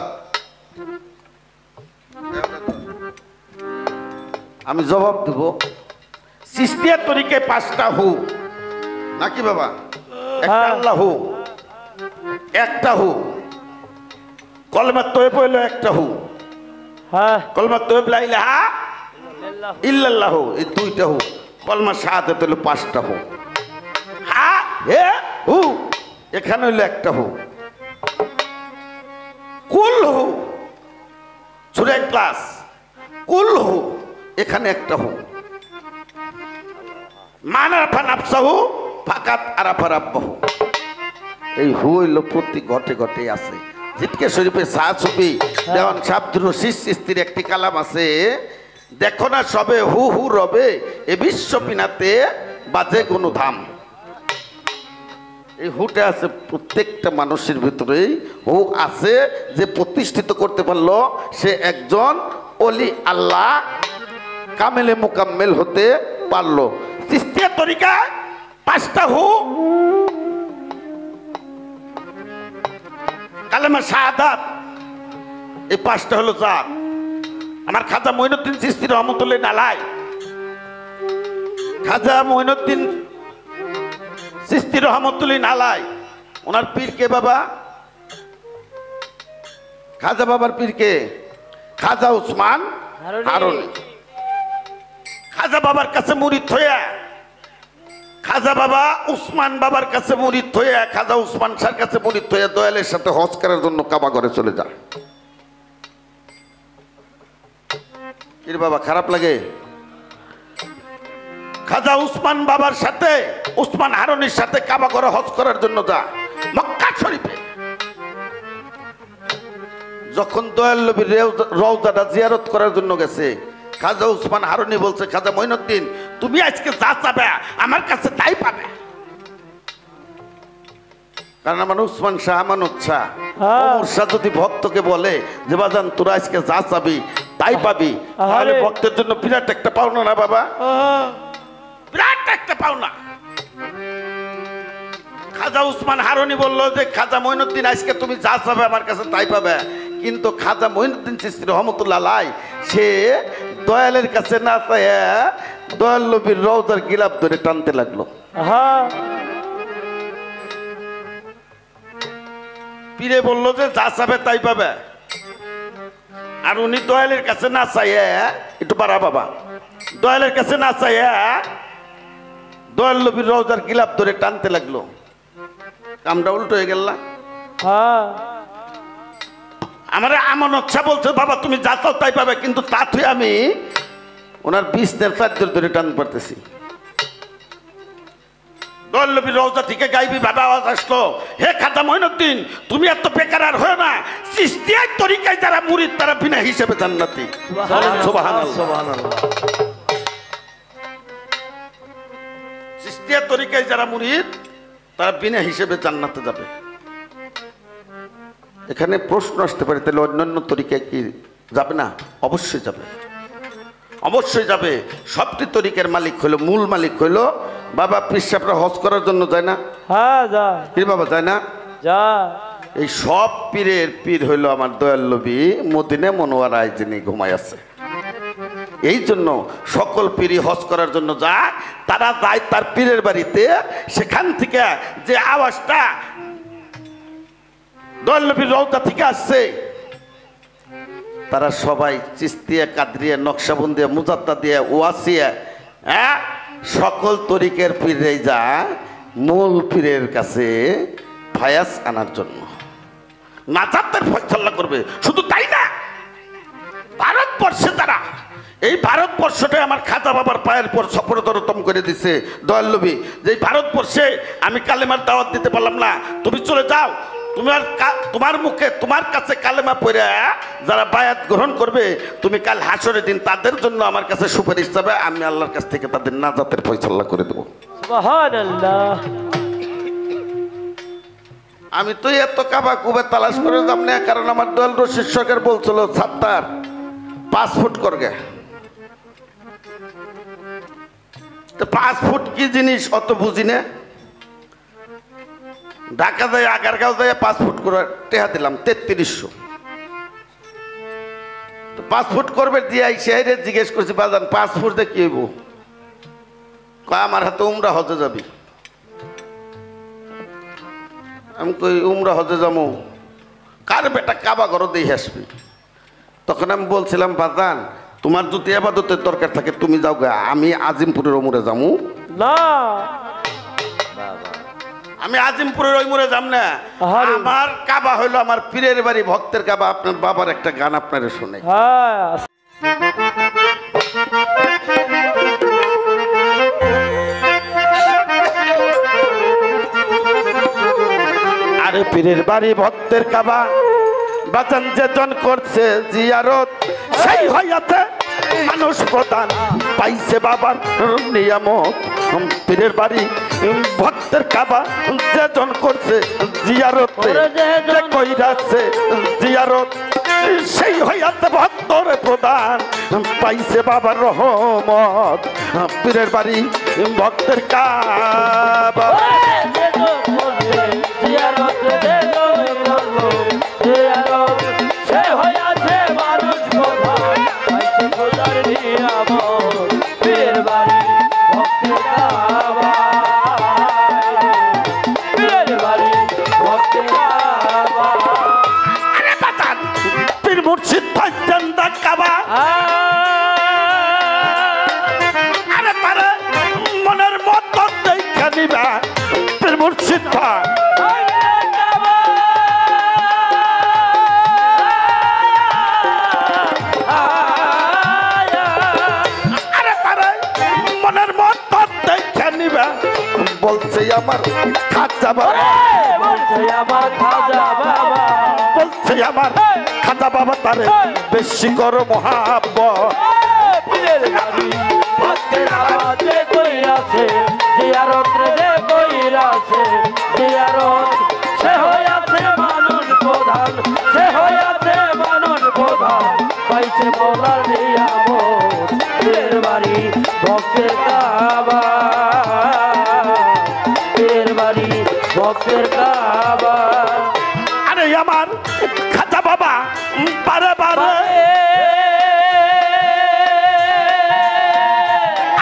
আমি জবাব দেব চিস্তিয়া তরিকে 5টা হু নাকি বাবা একটা আল্লাহ হু একটা হু কলমা তৈব হইল একটা হু হ্যাঁ কলমা তৈব লা ইলাহা ইল্লাল্লাহু এই 2টা হু কলমা শাহাদাত হইল 5টা হু হা হে হু এখানে হইল একটা হু কুল হু সূরা ইখলাস কুল হু এখানে একটা হু মান আরাফা নাফসাহু ফাকাত আরাফা রাব্বাহু এই হু হইল প্রতি ঘটে ঘটে আছে জিতকে শরীফে সাহাসুফি দেওয়ান শাব্দুর শীষ স্ত্রীর একটি কালাম আছে দেখো না সবে হু হু রবে এ বিশ্ব পিনাতে বাজে কোনো ধাম এই হুটা আছে প্রত্যেকটা মানুষের ভিতরেই হু আছে যে প্রতিষ্ঠিত করতে পারলো সে একজন ওলি আল্লাহ কামেলে মুকাম্মেল হতে পারলো চিস্তিয়া তরিকা 5টা হু কালেমা শাহাদাত এই 5টা হলো জাত আমার খাজা মঈনুদ্দিন চিশতি রহমতুল্লাহ আলাইহি খাজা মঈনুদ্দিন চিশতি রহমতুল্লাহ আলাইহি ওনার পীর কে বাবা খাজা বাবার পীর কে খাজা উসমান হারুনি খাজা বাবার কাছে মুরিদ হইয়া খাজা বাবা উসমান বাবার কাছে মুরিদ হইয়া খাজা উসমান শাহর কাছে মুরিদ হইয়া দয়ালের সাথে হজ করার জন্য কাবা ঘরে চলে যায় এর বাবা খারাপ লাগে খাজা উসমান বাবার সাথে উসমান হারুনির সাথে কাবা ঘরে হজ করার জন্য যায় মক্কা শরীফে যখন দয়াল নবীর রওজাটা জিয়ারত করার জন্য গেছে খাজা উসমান হারুনি বলছে খাজা মঈনুদ্দিন তুমি আজকে যা চাবে আমার কাছে তাই পাবে কারণ আমার উসমান শাহ আমানত শাহ ওমর শাহ যদি ভক্তকে বলে যে বাজান তোরা আজকে যা চাবি তাই পাবি তাহলে ভক্তের জন্য বিরাট একটা পাওনা না বাবা বিরাট একটা পাওনা খাজা উসমান হারুনি বললো যে খাজা মঈনুদ্দিন আজকে তুমি যা চাবে আমার কাছে তাই পাবে কিন্তু খাজা মঈনুদ্দিন চিশতি রহমতুল্লাহ আলাইহি সে দয়ালের কাছে না চাইয়া দয়াল নবীর রওজার গিলাফ ধরে টানতে লাগলো পীরে বললো যে যা চাবে তাই পাবে আর উনি দয়ালের কাছে না চাইয়া একটু পারা বাবা দয়ালের কাছে না চাইয়া দয়াল নবীর রওজার গিলাফ ধরে টানতে লাগলো কামটা উল্টো হয়ে গেল না আমার আমানত শাহ বলছে বাবা তুমি যা চাও তাই পাবে কিন্তু তা তুই আমি ওনার বিছনের চাদর ধরে টান পারতেছি দয়াল নবীর রওজা থেকে গাইবি বাবা আওয়াজ আসলো হে খাজা মঈনুদ্দিন তুমি এত বেকার আর হয় না চিশতিয়ার তরিকায় যারা মুরিদ তারা বিনা হিসেবে জান্নাতি সুবহানাল্লাহ সুবহানাল্লাহ চিশতিয়ার তরিকায় যারা মুরিদ তারা বিনা হিসেবে জান্নাতে যাবে এখানে প্রশ্ন আসতে পারে তাহলে অন্যান্য তরিকায় কি যাবে না অবশ্যই যাবে অবশ্যই যাবে সবটি তরিকার মালিক হলো মূল মালিক হলো বাবা পীর সাহেবরা হজ করার জন্য যায় না যায় পীর বাবা যায় না যায় এই সব পীরের পীর হইলো আমার দয়াল নবী মদিনা মনোয়ারায় যিনি ঘুমায় আছে এই জন্য সকল পীরই হজ করার জন্য যায় তারা যায় তার পীরের বাড়িতে সেখান থেকে যে আওয়াজটা দয়াল নবীর রওজা থেকে আসছে তারা সবাই চিশতিয়া কাদরিয়া নকশবন্দিয়া মুজাদ্দাদিয়া ওয়াসিয়া সকল তরিকের পীরে যায় মূল পীরের কাছে ফায়াজ আনার জন্য নাজাতের ফয়সালা করবে শুধু তাই না ভারতবর্ষে তারা এই ভারতবর্ষটাই আমার খাজা বাবার পায়ের পর সফরতরতম করে দিছে দয়াল নবী যে ভারতবর্ষে আমি কালেমার দাওয়াত দিতে পারলাম না তুমি চলে যাও তোমার মুখে তোমার কাছে কালেমা পড়ে যারা বায়াত গ্রহণ করবে তুমি কাল হাসরের দিন তাদের জন্য আমার কাছে সুপারিশ যাবে আমি আল্লাহর কাছ থেকে তাদের নাজাতের ফয়সালা করে দেবো সুবহানাল্লাহ আমি তো এত কাবা কুবে তালাশ করে দাম না কারণ আমার দয়াল রশিদ সরকার বলছিল 5 ফুট করবে তো 5 ফুট কি জিনিস অত বুঝি না ঢাকা যাই আগারগাঁও যাই পাসপোর্ট করে টেহা দিলাম 3300। পাসপোর্ট করবে দিয়ে আইসে জিজ্ঞেস করছি বাজান পাসপোর্ট দিয়ে কি হইব? কয় আমার হাতে উমরা হজে যাবি। আমি কই উমরা হজে যাবো, কার বেটা কাবা ঘর দিয়ে আসবি। তখন আমি বলছিলাম বাজান তোমার যদি আবাদতের দরকার থাকে তুমি যাও গা, আমি আজিমপুরের ওমরে যাবো না। আমি আজিমপুরের ওই মোড়ে যাম না। আমার কাবা হইলো আমার পীরের বাড়ি, ভক্তের কাবা। আপনার বাবার একটা গান আপনারে শুনে। হ্যাঁ আরে পীরের বাড়ি ভক্তের কাবা, বাজান যেজন করছে জিয়ারত সেই হইয়াছে মানুষ প্রধান, পাইছে বাবার নিয়ামত। পীরের বাড়ি ভক্তের কাবা যেজন করছে জিয়ারত, কইরাছে জিয়ারত সেই হইয়াছে ভক্তর প্রধান, পাইছে বাবার রহমত। পীরের বাড়ি ভক্তের কাবা মনের মত দেখা নিবা পীর মুর্শিদ ভাই। মনের মত দেখা নিবা বলছে আমার খাজা বাবা, বলছে আমার খাজা বাবা, বলছে আমার খাজা বাবা তারে বেশি করো মহাব্বত। মানুষ প্রধান, সে হইয়াছে মানুষ প্রধান, পাইছে বলার নিয়ামত। পীরের বাড়ি ভক্তের কাবা, পীরের বাড়ি ভক্তের কাবা। আরে আমার খাজা বাবা বারে বারে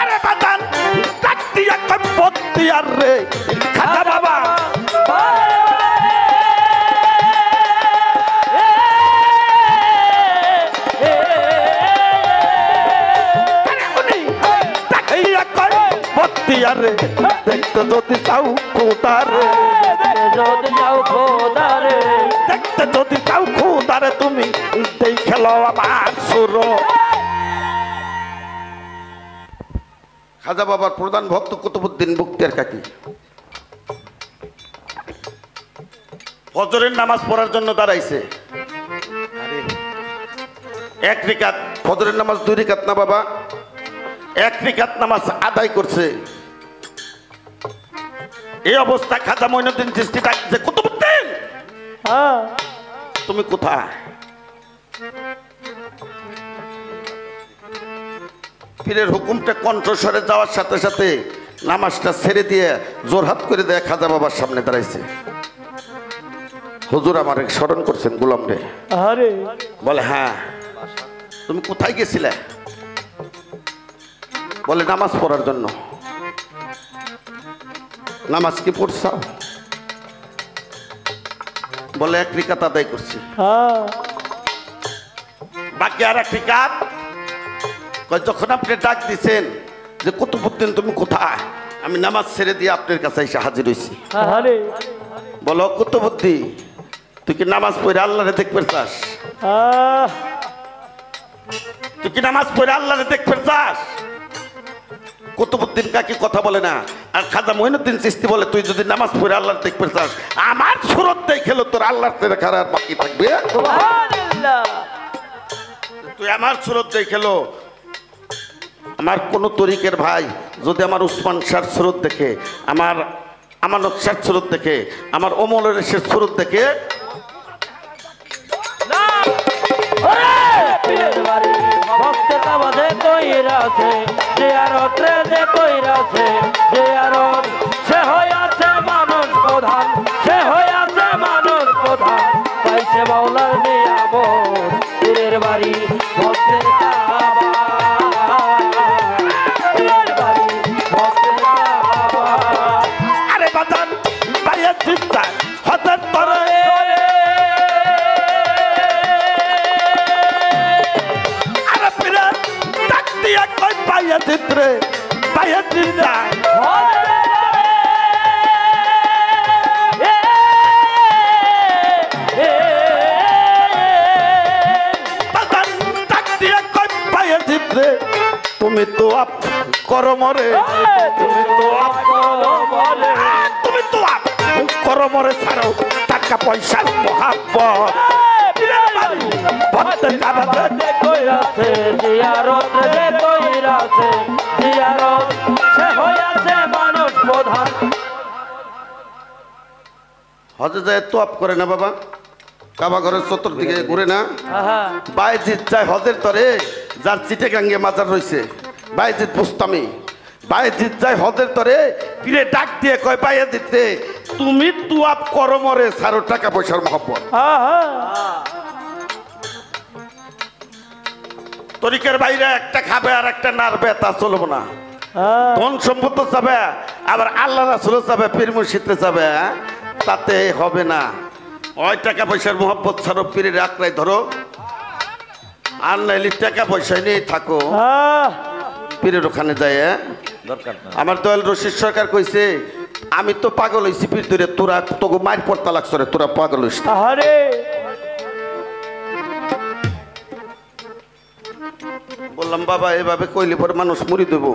আরে বাদান কাটিয়া কম্পতি আর রে খাজা বাবা দেখতে যদি চাও খোদারে, যদি যাও খোদারে, দেখতে যদি চাও খোদারে তুমি দেখলো আমার সুর। খাজা বাবার প্রধান ভক্ত কুতুবউদ্দিন বখতিয়ার কাকি ফজরের নামাজ পড়ার জন্য দাঁড়াইছে। এক রিকাত ফজরের নামাজ, 2 রিকাত না বাবা, 1 রিকাত নামাজ আদায় করছে। এই অবস্থা খাজা মঈনুদ্দিন চিশতি ডাকছে, কুতুবউদ্দিন তুমি কোথায়? পীরের হুকুমটা কণ্ঠস্বরে যাওয়ার সাথে সাথে নামাজটা ছেড়ে দিয়ে জোরহাত করে দেয় খাজা বাবার সামনে দাঁড়াইছে। হুজুর আমার স্মরণ করছেন গোলাম রে? আরে বলে হ্যাঁ। তুমি কোথায় গেছিলে? বলে নামাজ পড়ার জন্য। নামাজ কি পড়ছাও? বলে 1 রিকাত আদায় করছি, বাকি আর 1 রিকাত। যখন আপনি ডাক দিছেন যে কুতুবউদ্দিন তুমি কোথায়, আমি নামাজ ছেড়ে দিয়ে আপনার কাছে এসে হাজির হয়েছি। বলো কুতুবউদ্দিন তুই কি নামাজ পড়ে আল্লাহরে দেখতে চাস? তুই কি নামাজ পড়ে আল্লাহরে দেখতে চাস? কুতুবউদ্দিন কাকি কথা বলে না, আর খাজা মঈনুদ্দিন চিশতি বলে তুই যদি নামাজ পড়ে আল্লাহর দেখতে চাস আমার সুরত দেখেলো তোর আল্লাহর দেখার আর বাকি থাকবে? তুই আমার সুরত দেখেলো। আমার কোন তরিকের ভাই যদি আমার উসমান শাহর সুরত দেখে, আমার আমানত শাহর সুরত দেখে, আমার ওমরের সুরত দেখে, ভক্তের কাবা যে কইরাছে, জিয়ারত রে যে কইরাছে, জিয়ারত সে হইয়াছে মানুষ প্রধান, সে মাওলার নিয়ামত পীরের বাড়ি ভক্তের কাবা পীরের বাড়ি ভক্তের কাবা আরে বাজান বাইরে চিন্তা হঠাৎ করে আরে পীরে ডাক দিয়া কই বাইরে চিত্রে বাইরে চিন্তা তুমি তো আপ করো মরে তুমি তো আপ তুমি তো আপ করো মরে ছাড়ো টাকা পয়সার মহাব্বত ভক্তের কাবাতে কইরাছে জিয়ারত রে কইরাছে জিয়ারত সে হইয়াছে মানুষ প্রধান হজে যায় তো আপ করে না বাবা, কাবা ঘরের চতুর্দিকে ঘুরে না। বাইজিৎ যায় হজের তরে, যার চিটেগাঙ্গে মাজার রয়েছে বাইজিৎ বুস্তামি। বাইজিৎ যায় হজের তরে, পীরে ডাক দিয়ে কয় বাইজিৎ রে তুমি তো আপ করো মরে ছাড়ো টাকা পয়সার মহব্বত। তরিকের বাইরে একটা খাবে আর একটা নাড়বে, তা চলবো না। ধন সম্পদ চাবে, আবার আল্লাহ রাসূল চাবে, পীর মুর্শিদে চাবে, তাতে হবে না। ওই টাকা পয়সার মহব্বত ছাড়ো, পীরের আঁকড়ায় ধরো, আর নাইলে টাকা পয়সা নিয়ে থাকো পীরের ওখানে যায়। দরকার না। আমার দয়াল রশিদ সরকার কইছে আমি তো পাগল হইছি পীর ধরে, তোরা তোকে মার পড়তা লাগছে রে, তোরা পাগল হইস না। আরে বললাম বাবা এভাবে কইলে পরে মানুষ মরি দেবো।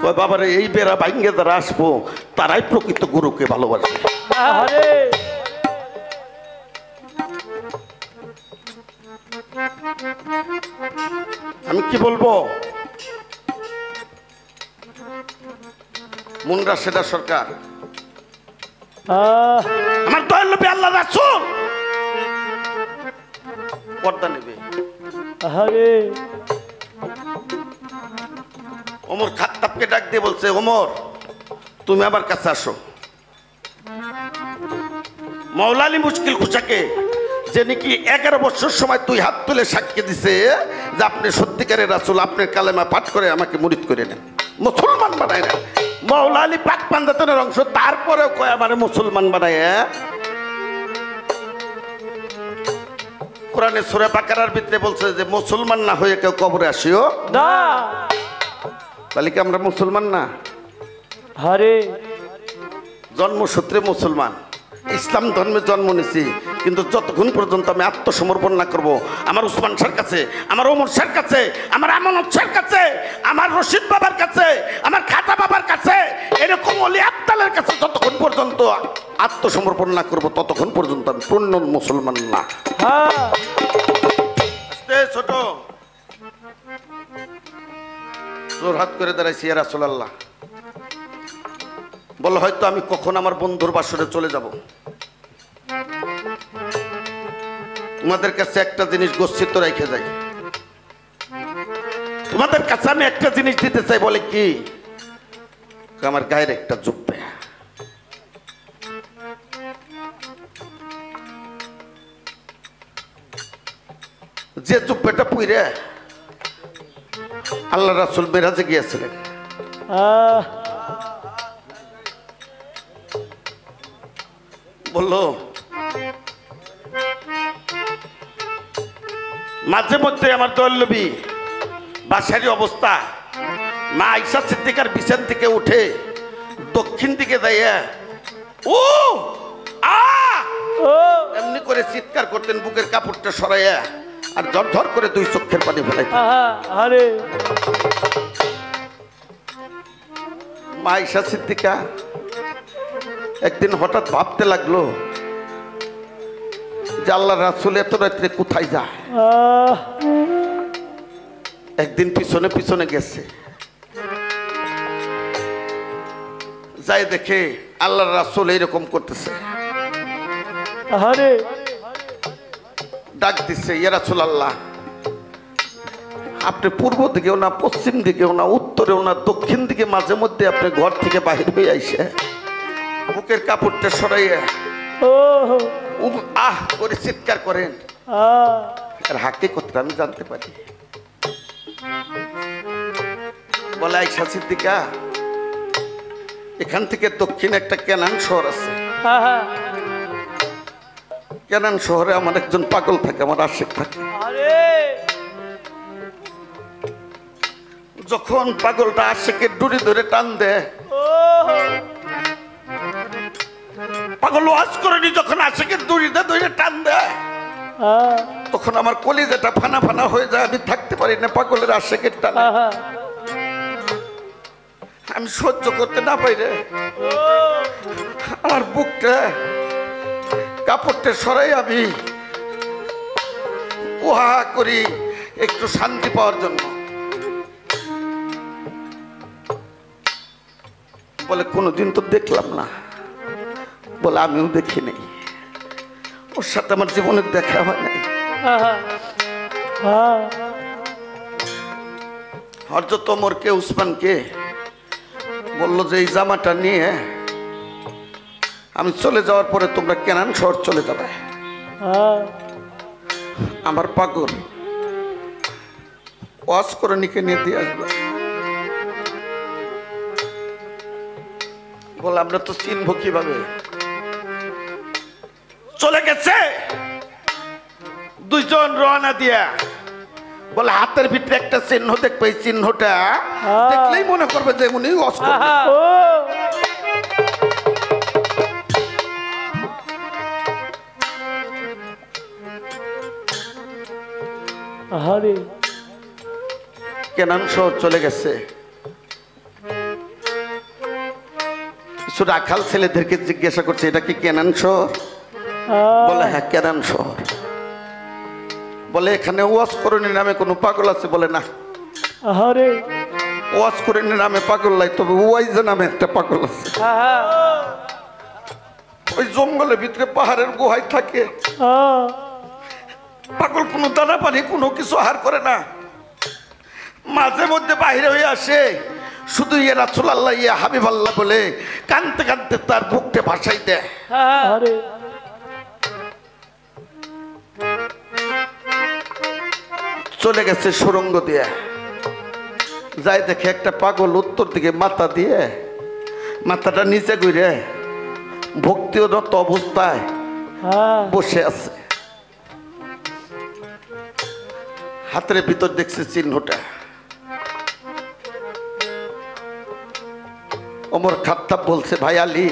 কয় বাবারে এই বেড়া ভাঙ্গে যারা আসবো তারাই প্রকৃত গুরুকে ভালোবাসে। আরে আমি কি বলবো, মুন্ডা সেটা সরকার আমার দয়াল নবী আল্লাহ রাসূল পর্দা নেবে। আরে ওমর খাত্তাবকে ডাক দিয়ে বলছে, ওমর তুমি আমার কাছে আসো। মাওলা আলী মুশকিল কুচাকে যে নাকি 11 বছর সময় তুই হাত তুলে সাক্ষী দিছে যে আপনি সত্যিকারের রাসূল, আপনার কালেমা পাঠ করে আমাকে মুরিদ করে নেন, মুসলমান বানায় না। মাওলা আলী পাক পাঞ্জাতনের অংশ, তারপরেও কয় আমারে মুসলমান বানায়। কোরআনে সূরা বাকারার ভিতরে বলছে যে মুসলমান না হয়ে কেউ কবরে আসিও না। তাহলে কি আমরা মুসলমান না? আরে জন্মসূত্রে মুসলমান, ইসলাম ধর্মে জন্ম নিছি, কিন্তু যতক্ষণ পর্যন্ত আমি আত্মসমর্পণ না করব আমার উসমান শাহর কাছে, আমার ওমর শাহর কাছে, আমার আমানত শাহর কাছে, আমার রশিদ বাবার কাছে, আমার খাতা বাবার কাছে, এরকম অলি আব্দালের কাছে যতক্ষণ পর্যন্ত আত্মসমর্পণ না করব ততক্ষণ পর্যন্ত আমি পূর্ণ মুসলমান না। আস্তে ছোট তোর হাত করে দাঁড়াইছি ইয়া রাসূলুল্লাহ। বলো হয়তো আমি কখন আমার বন্ধুর বাসরে চলে যাব, তোমাদের কাছে একটা জিনিস গচ্ছিত রেখে যাই, তোমাদের কাছে আমি একটা জিনিস দিতে চাই। বলে কি? আমার গায়ের একটা জুব্বে, যে জুব্বেটা পুইরে আল্লাহ রাসূল মেরাজে গিয়েছিলেন। বললো মাঝে মধ্যে আমার দয়াল নবী বাসারি অবস্থা, মা আয়েশা সিদ্দিকার বিছান থেকে উঠে দক্ষিণ দিকে যাইয়া ও আ এমনি করে চিৎকার করতেন, বুকের কাপড়টা সরাইয়া, আর ঝরঝর করে দুই চোখের পানি ফেলাইতেন। আরে মা আয়েশা সিদ্দিকা একদিন হঠাৎ ভাবতে লাগলো যে আল্লাহ রাসূল এত রাত্রে কোথায় যায়। একদিন পিছনে পিছনে গেছে, যাই দেখে আল্লাহ রাসূল এইরকম করতেছে, আরে ডাক দিচ্ছে, ইয়া রাসূলুল্লাহ আপনি পূর্ব দিকেও না, পশ্চিম দিকেও না, উত্তরেও না, দক্ষিণ দিকে মাঝে মধ্যে আপনি ঘর থেকে বাহির হয়ে আইসে বুকের কাপড়টা সরাইয়া আহ করে চিৎকার করেন, আর হাকিকতটা আমি জানতে পারি। বলে আয়েশা সিদ্দিকা, এখান থেকে দক্ষিণ একটা কেনান শহর আছে, কেনান শহরে আমার একজন পাগল থাকে, আমার আশিক থাকে। যখন পাগলটা আশিকের ডুরি ধরে টান দেয়, পাগল ওয়াজ করেনি, যখন আশিকের ডুরি ধরে টান দেয় তখন আমার কলিজাটা ফানা ফানা হয়ে যায়, আমি থাকতে পারি না পাগলের আশিকের টানে। আমি সহ্য করতে না পাইরে আমার বুকটা কাপড়টা সরাই আমি উহা করি একটু শান্তি পাওয়ার জন্য। বলে কোনোদিন তো দেখলাম না। বলে আমিও দেখি নাই, ওর সাথে আমার জীবনের দেখা হয় নাই। হযরত ওমরকে উসমানকে বললো যে এই জামাটা নিয়ে আমি চলে যাওয়ার পরে তোমরা কেনান শহর চলে যাবে। আমার পাগল ওয়াজ করে নিকে নিয়ে দিয়ে আসবে। বলে আমরা তো চিনব কিভাবে? চলে গেছে দুইজন রওনা দিয়া। বলে হাতের ভিতরে একটা চিহ্ন দেখবে, এই চিহ্নটা দেখলেই মনে করবে যে উনি ওয়াজ করবে। কেনান শহর চলে গেছে। কিছু রাখাল ছেলেদেরকে জিজ্ঞাসা করছে এটা কি কেনান শহর? বলে হ্যাঁ কেনান শহর। বলে এখানে ওয়াজ করণী নামে কোনো পাগল আছে? বলে না, ওয়াজ করণী নামে পাগল নাই, তবে ওয়াইজ নামে একটা পাগল আছে। ওই জঙ্গলের ভিতরে পাহাড়ের গুহায় থাকে। পাগল কোনো দানা পানি কোনো কিছু আহার করে না, মাঝে মধ্যে বাইরে হয়ে আসে, শুধু ইয়ে রাসূলুল্লাহ ইয়ে হাবিব আল্লাহ বলে কানতে কানতে তার বুকটা ভাসাই দেয়। চলে গেছে সুরঙ্গ দিয়ে, যাই দেখে একটা পাগল উত্তর দিকে মাথা দিয়ে মাথাটা নিচে ঘুরে ভক্তিরত অবস্থায় বসে আছে। হাতের ভিতর দেখছে চিহ্নটা। ওমর খাত্তাব বলছে ভাই আলী,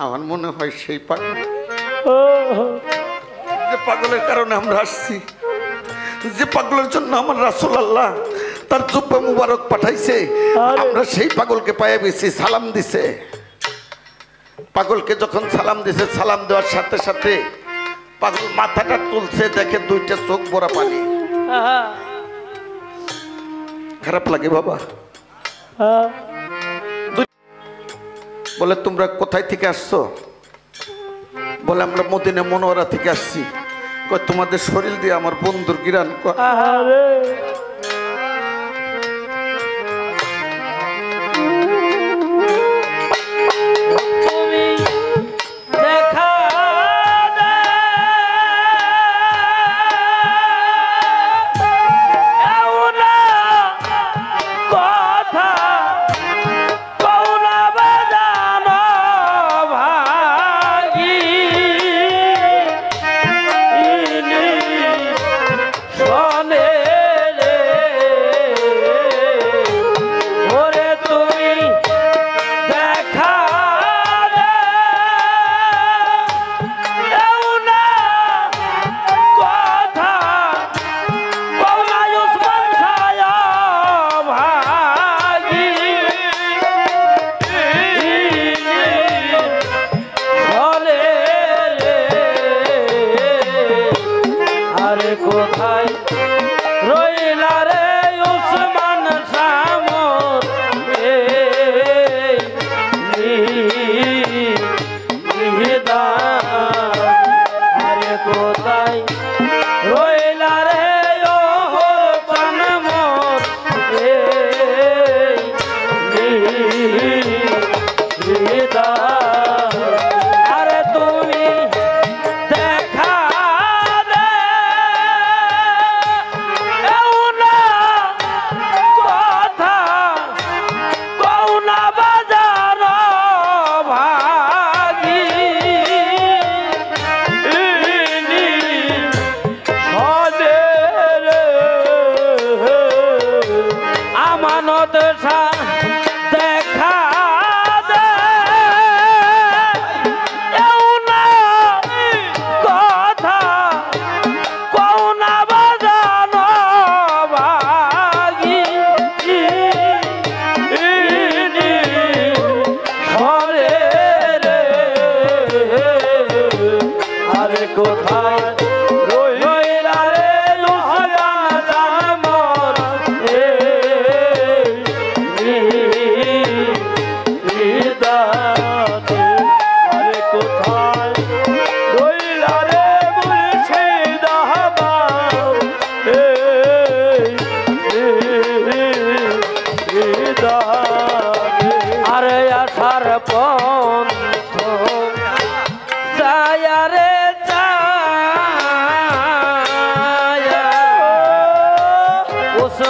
আমার মনে হয় সেই পাগল, যে পাগলের কারণে আমরা আসছি, যে পাগলের জন্য আমার রাসূলুল্লাহ তার জুব্বা মুবারক পাঠাইছে, আমরা সেই পাগলকে পায়ে গেছি। সালাম দিছে। পাগলকে যখন সালাম দিছে, সালাম দেওয়ার সাথে সাথে পাগল মাথাটা তুলছে, দেখে দুইটা চোখ ভরা পানি। খারাপ লাগে বাবা? বলে তোমরা কোথায় থেকে আসছো? বলে আমরা মদিনা মুনওয়ারা থেকে আসছি। কয় তোমাদের শরীর দিয়ে আমার বন্ধুর গিরান। শোনে রে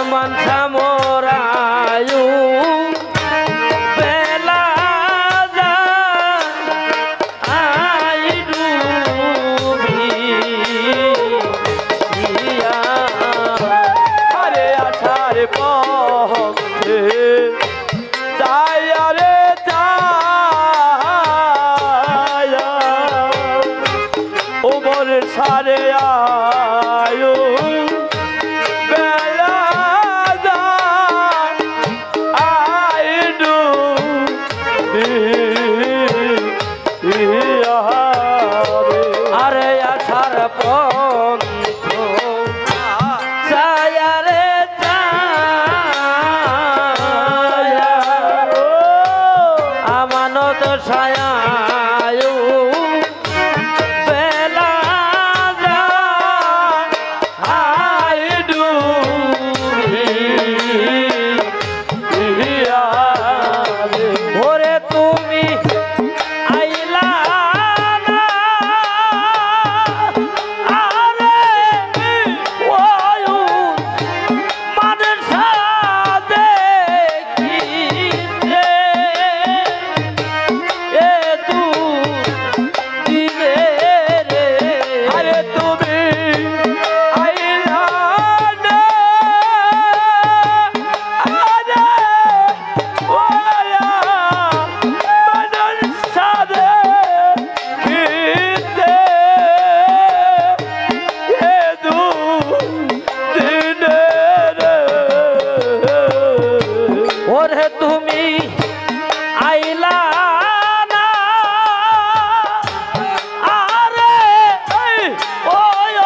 ওসমান সামরায়ু বেলা যা আই ডুবি আরে আছার পথে যাই আরে যায়া ওমর সারে আয়ু বেলা যা আই ডুবি আরে আছার পথ ছায়ারে ছায়া আমানত ছায়ায়ু বেলা যা আই ডুবি ওরে তুমি আইলা না আরে ওয়ু মাদের সাথে কিতে এ তু দিবে রে আরে তুমি আইলা না আরে ওয়া মাদের সাথে কিতে এ তু দিনে রে ওরে তুমি আইলা না আরে ওয়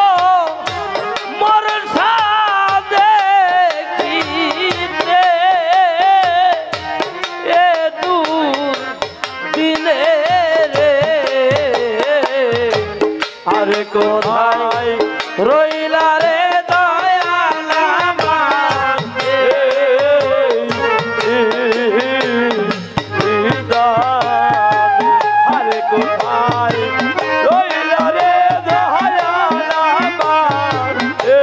মোর সাথে কিতে এ দু দিনে রে আরে কোথায় রইলা রে দয়াল আমাকে আরে কোথায় রইলা রে দয়াল আমাকে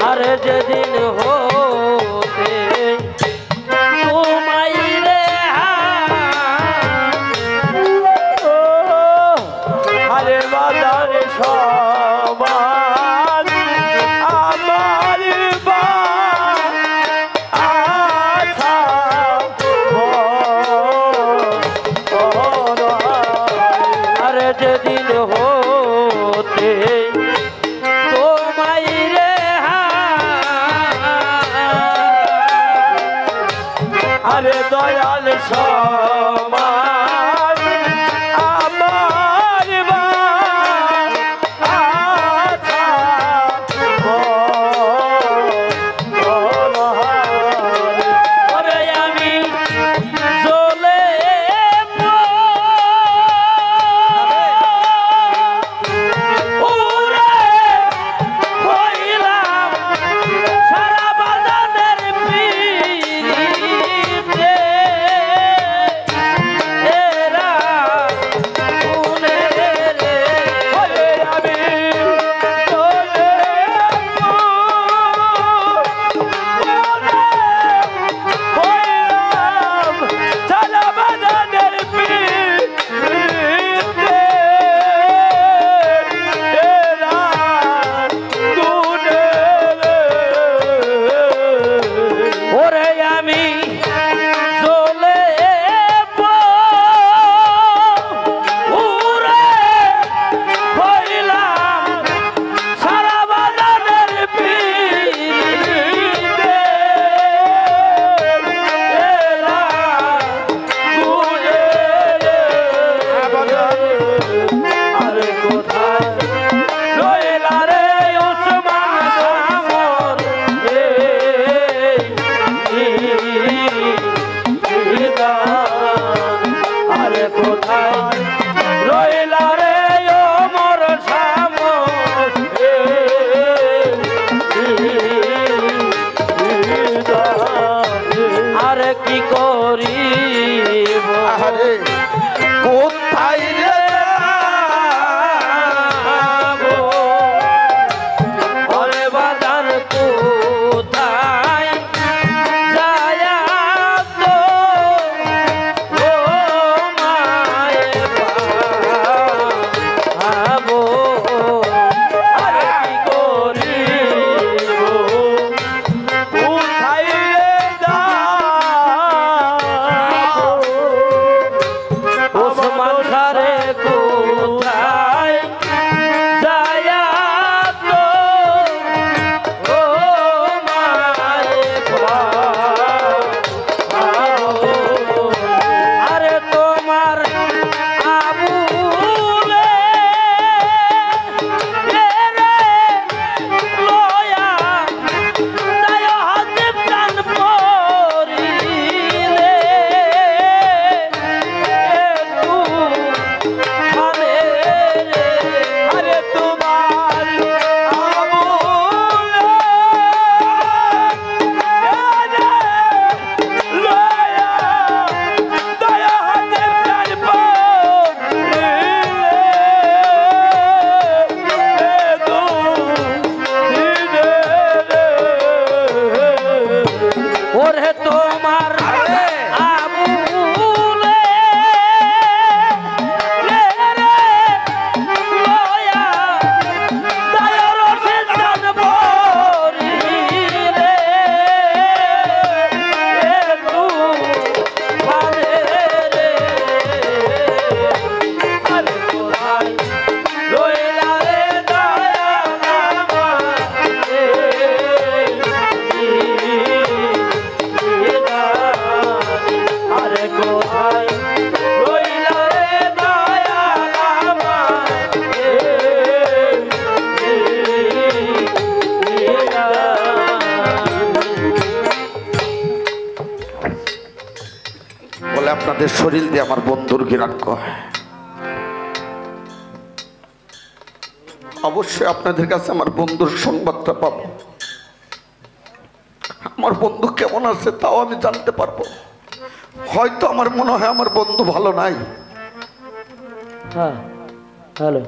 আরে যেদিন হতে তোমায় রে আরে বাজারে সমান আমার আশা আরে যেদিন হতে তোমায় রে আরে দয়াল সমান আমার আশা ওরে আমি চলে ওরে হইলাম সারা বাজানের পীড়িতে এরা কোনে রে ওরে আমি চলে হইলাম সারা বাজানের পীড়িতে এরা কোনে রে ওরে আমি চলে উড়ে হইলাম সারা বাজারের পীড়িতে এরা গুনে আরে কোথায় রইলা রে ওসমান আমার আরে কোথায় রইলা রে মোর আরে কি করিব আরে কোথায় রে তোমার আবুলে লয়া দয়ার সিদ্ধান পরিলে একটু মানে রে আরে কোথায় রইলা রে দয়া আরে কোথায় রইলা রে দয়া বলে আপনাদের শরীর দিয়ে আমার বন্ধুর ঘিরান কয়। অবশ্যই আপনাদের কাছে আমার বন্ধুর সংবাদটা পাবো। আমার বন্ধু কেমন আছে তাও আমি জানতে পারবো। হয়তো আমার মনে হয় আমার বন্ধু ভালো নাই। হ্যাঁ হ্যালো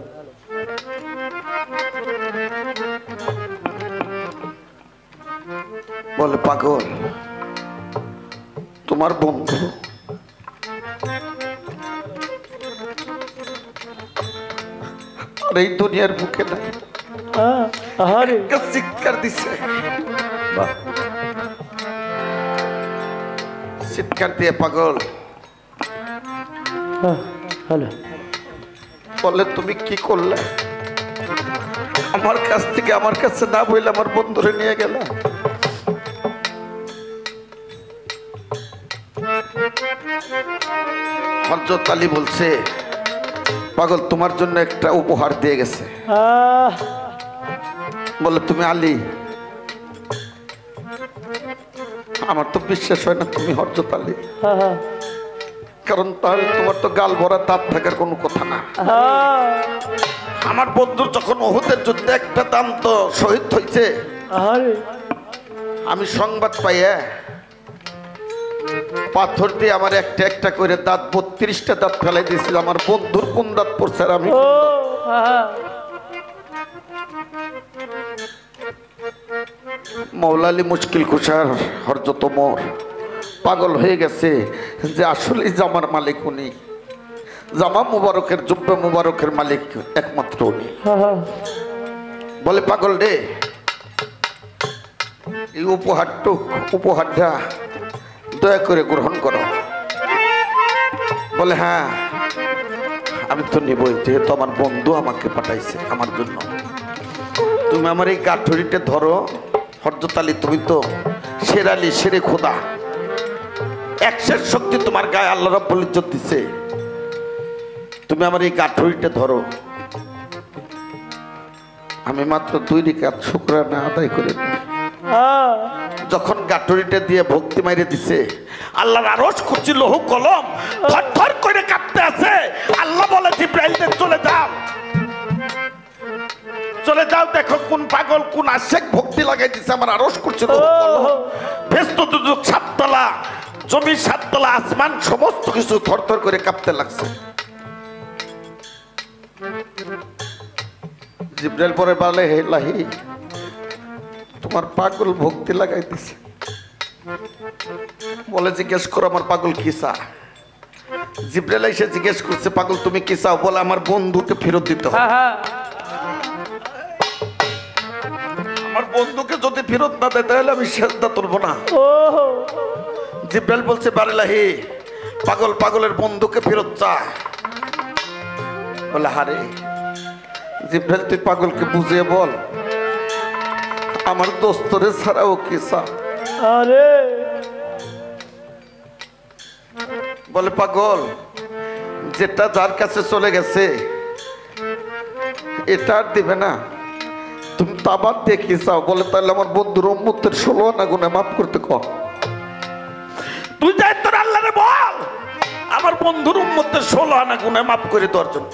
বলে পাগল, তোমার বন্ধু আর এই দুনিয়ার বুকে নাই। আরে একটা চিৎকার দিছে, চিৎকার দিয়ে পাগল হ্যালো বলে তুমি কি করলে? আমার কাছ থেকে আমার কাছে না বইলে আমার বন্ধুরে নিয়ে গেল। হযরত আলী বলছে পাগল তোমার জন্য একটা উপহার দিয়ে গেছে। বলে তুমি আলী? আমার তো বিশ্বাস হয় না তুমি হযরত আলী, কারণ তাহলে তোমার তো গাল ভরা দাঁত থাকার কোনো কথা না। আমার বন্ধু যখন ওহুদের যুদ্ধে একটা দাম তো শহীদ হয়েছে, আমি সংবাদ পাইয়া পাথর দিয়ে আমার একটা একটা করে দাঁত 32টা দাঁত ফেলাই দিয়েছিল। আমার বন্ধুর কোন দাঁত পড়ছে আর আমি মৌলা আলী মুশকিল কুশার হযরত ওমর পাগল হয়ে গেছে যে আসলে জামার মালিক উনি, জামা মুবারকের জুব্বে মুবারকের মালিক একমাত্র উনি। বলে পাগল রে, এই উপহারটা দয়া করে গ্রহণ করো। বলে হ্যাঁ আমি তো নিবই, যেহেতু আমার বন্ধু আমাকে পাঠাইছে আমার জন্য। তুমি আমার এই গাঠুরিটা ধরো। হযরত আলী তুমি তো শের আলী, শেরে খোদা, একশের শক্তি তোমার গায়ে আল্লাহ রাব্বুল ইজ্জত দিছে। তুমি আমার এই গাঠুরিটা ধরো। আমি মাত্র 2 রাকাত শুকরানা আদায় করে নিই। যখন গাঠুরিটা দিয়ে ভক্তি মাইরে দিছে, আল্লাহর আরশ কুরসি লৌহ কলম থরথর করে কাঁপতে আছে। আল্লাহ বলে জিবরাইলকে চলে যাও, চলে যাও, দেখো কোন পাগল কোন আশেক ভক্তি লাগাই দিছে আমার আরশ কুরসি লৌহ কলম। ভেস্ত দুদুক 7 তলা, জমি 7 তলা, আসমান সমস্ত কিছু থরথর করে কাঁপতে লাগছে। জিবরাইল পরে বলে হে লাহি, তোমার পাগল ভক্তি লাগাই দিছে। বলে জিজ্ঞেস করো আমার পাগল কি চা? জিবরাইল এসে জিজ্ঞেস করছে পাগল তুমি কি চাও? বলে আমার বন্ধুকে ফেরত দিতে হবে। আমার বন্ধুকে যদি ফেরত না দেয় তাহলে আমি সেজদা তুলবো না। জিবরাইল বলছে বারে লাহি, পাগল পাগলের বন্ধুকে ফেরত চা। বলে হারে জিবরাইল তুই পাগলকে বুঝিয়ে বল আমার দোস্তরে ছাড়াও কি চা। আরে বলে পাগল যেটা যার কাছে চলে গেছে এটা আর দিবে না, তুমি তো আবার দেখি চাও। বলে তাহলে আমার বন্ধুর উম্মতের 16 আনা গুনাহ মাফ করতে কর। তুই যাই তোর আল্লাহরে বল আমার বন্ধুর উম্মতের 16 আনা গুনাহ মাফ করে দেওয়ার জন্য।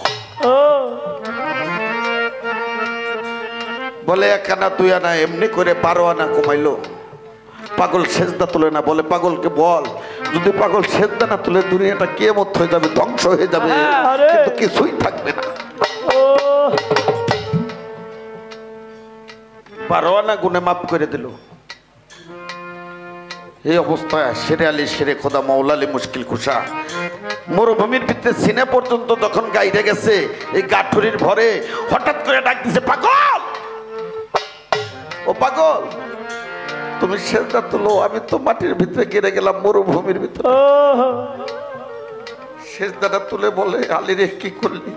বলে 1 আনা 2 আনা এমনি করে 12 আনা কমাইলো। পাগল সেজদা তুলে না। বলে পাগলকে বল যদি পাগল সেজদা না তুলে দুনিয়াটা কিয়ামত হয়ে যাবে, ধ্বংস হয়ে যাবে, কিন্তু কিছুই থাকবে না। 12 আনা গুনাহ মাফ করে দিল। এই অবস্থায় সেরে আলী সেরে খোদা মৌলা আলী মুশকিল কুশা মরুভূমির ভিতরে সিনে পর্যন্ত যখন গাইরে গেছে এই গাঠুরির ভরে হঠাৎ করে ডাক দিছে, পাগল ও পাগল তুমি সেজদা তোলো, আমি তো মাটির ভিতরে গেড়ে গেলাম মরুভূমির ভিতরে। সেজদাটা তুলে বলে, আলী রে কি করলি?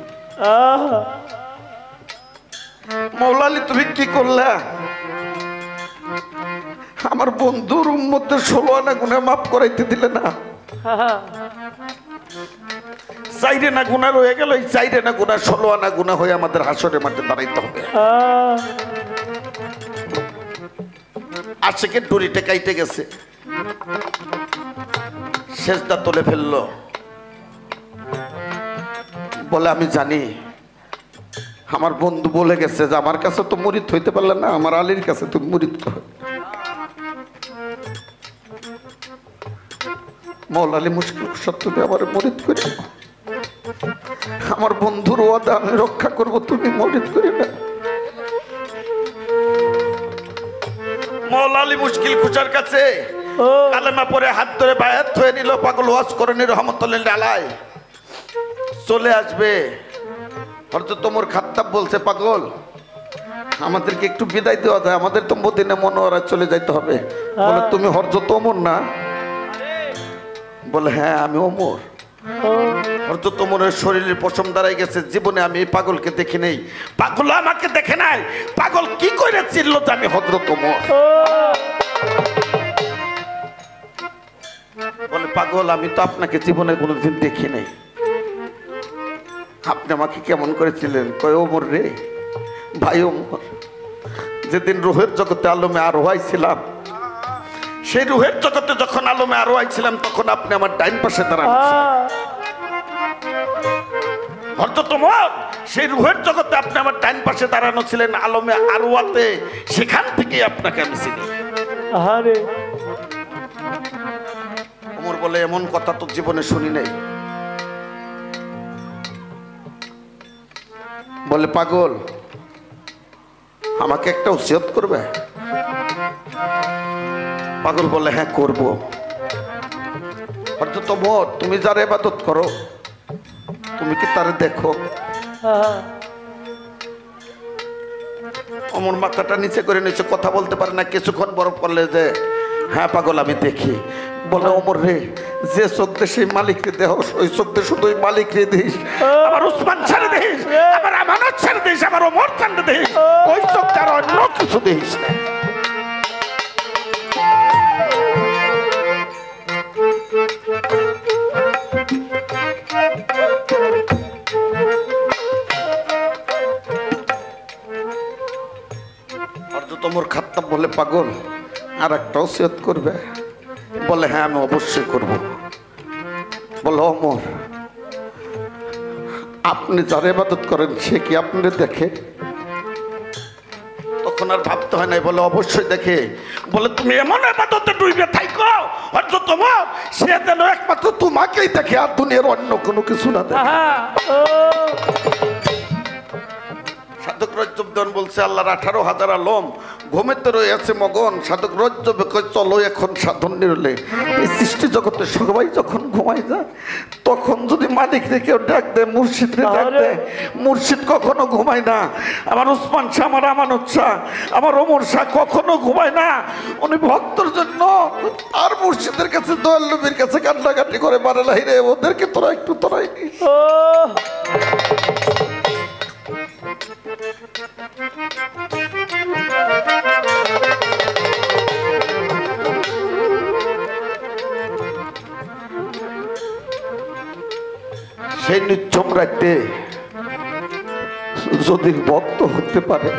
মৌলা আলী তুমি কি করলা? আমার বন্ধুর উম্মতের 16 আনা গুনাহ মাফ করাইতে দিলে না। 4 আনা গুনাহ রয়ে গেল, এই 4 আনা গুনাহ 16 আনা গুনাহ হয়ে আমাদের হাসরের মাঠে দাঁড়াইতে হবে। আশিকের ডুরিটা কাইটে গেছে, সেজদা তুলে ফেললো, বলে আমি জানি আমার বন্ধু বলে গেছে যে আমার কাছে তো মুরিদ হইতে পারলে না, আমার আলীর কাছে তুমি মুরিদ হবে। মৌলা আলী মুশকিল সত্যি আমার মুরিদ করি, আমার বন্ধুর ওয়াদা আমি রক্ষা করবো, তুমি মুরিদ করি না। মৌলা আলী মুশকিল খুশার কাছে কালেমা পরে হাত ধরে বায়াত হয়ে নিল। পাগল ওয়াজ করেনি রহমতুল্লাহ আলাইহি চলে আসবে। হযরত ওমর খাত্তাব বলছে, পাগল আমাদেরকে একটু বিদায় দেওয়া যায়, আমাদের তো মদিনা মুনাওয়ারা চলে যাইতে হবে। বলে তুমি হযরত ওমর না? বলে হ্যাঁ আমি ওমর। হযরত ওমরের শরীরের পশম দাঁড়াই গেছে, জীবনে আমি এই পাগলকে দেখি নেই। পাগল আমাকে দেখে নাই, পাগল কি করে চিনল যে আমি হযরত ওমর? বলে পাগল আমি তো আপনাকে জীবনে কোনোদিন দেখি নাই, আপনি আমাকে কেমন করেছিলেন? কয় ওমর রে ভাই ওমর, যেদিন রুহের জগতে আলমে আরোহাই ছিলাম, সেই রুহের জগতে যখন আলমে আরোহাই ছিলাম তখন আপনি আমার ডাইন পাশে দাঁড়ানো ছিলেন। হযরত ওমর সেই রুহের জগতে আপনি আমার ডাইন পাশে দাঁড়ানো ছিলেন আলমে আরোয়াতে, সেখান থেকে আপনাকে আমি চিনি। ওমর বলে এমন কথা তো জীবনে শুনি নাই। বলে পাগল আমাকে একটা ওসিয়ত করবে? পাগল বলে হ্যাঁ করব। হযরত ওমর তুমি যার ইবাদত করো তুমি কি তারে দেখো? ওমর মাথাটা নিচে করে নিচে, কথা বলতে পারে না। কিছুক্ষণ বরফ করলে যে হ্যাঁ পাগল আমি দেখি। বলে ওমর রে যে চোখ দিয়ে সেই মালিক রে দেহ, ওই চোখ দিয়ে শুধু ওই মালিক রে দিস, আমার উসমান ছেড়ে দিস, আমার আমানত ছেড়ে দিস, আমার ওমর ছেড়ে দিস, ওই চোখ দিয়ে আর অন্য কিছু দিস। হযরত ওমর খাত্তাব বলে পাগল আর একটা ওসিয়ত করবে? বলে হ্যাঁ আমি অবশ্যই করব। বলে ওমর আপনি যার ইবাদত করেন সে কি আপনারে দেখে? তখন আর ভাবতে হয় নাই, বলে অবশ্যই দেখে। বলে তুমি এমন ইবাদতে ডুবে থাকো হযরত ওমর সে যেন একমাত্র তোমাকেই দেখে আর দুনিয়ার অন্য কোনো কিছু না দেখে। সাধক রজ্জবদান বলছে আল্লাহর 18,000 আলম ঘুমেতে রয়েছে মগন, সাধক রজ্জব চলো এখন সাধন নিরলে। এই সৃষ্টি জগতে সবাই যখন ঘুমাই যায় তখন যদি মালিক রে কেউ ডাক দেয়, মুর্শিদ রে ডাক দেয়, মুর্শিদ কখনো ঘুমায় না। আমার উসমান শাহ, আমার আমানত শাহ, আমার ওমর শাহ কখনো ঘুমায় না। উনি ভক্তর জন্য আর মুর্শিদের কাছে দয়াল নবীর কাছে কান্নাকাটি করে, মারে লাই রে ওদেরকে তোরা একটু তোরাই নিস। সেই নির্জম রাখতে যদি ভক্ত হতে পারে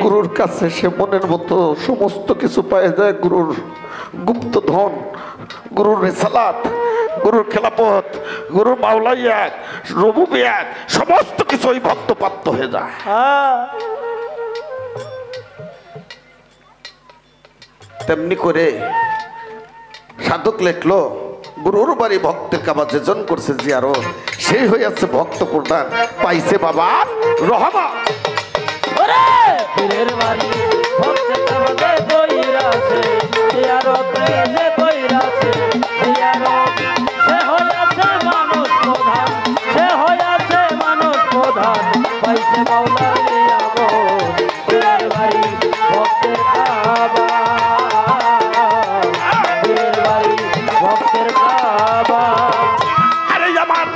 গুরুর কাছে, সে মনের মতো সমস্ত কিছু পায় যায়। গুরুর গুপ্ত ধন, গুরুর রিসালাত, গুরুর খেলাপথ, গুরুর মাওলাইয়াত, রুবুবিয়াত, সমস্ত কিছু ওই ভক্ত প্রাপ্ত হয়ে যায়। তেমনি করে সাধক লেখলো গুরুর বাড়ি ভক্তের কাবা যেজন করছে জিয়ারত, সেই হইয়াছে ভক্ত প্রধান, পাইছে বাবা রহমত। রাত্রে যে কইরাছে জিয়ারত সে হইয়াছে মানুষ প্রধান সে হইয়াছে মানুষ প্রধান পাইছে মাওলার নিয়ামত পীরের বাড়ি ভক্তের কাবা পীরের বাড়ি ভক্তের কাবা আরে আমার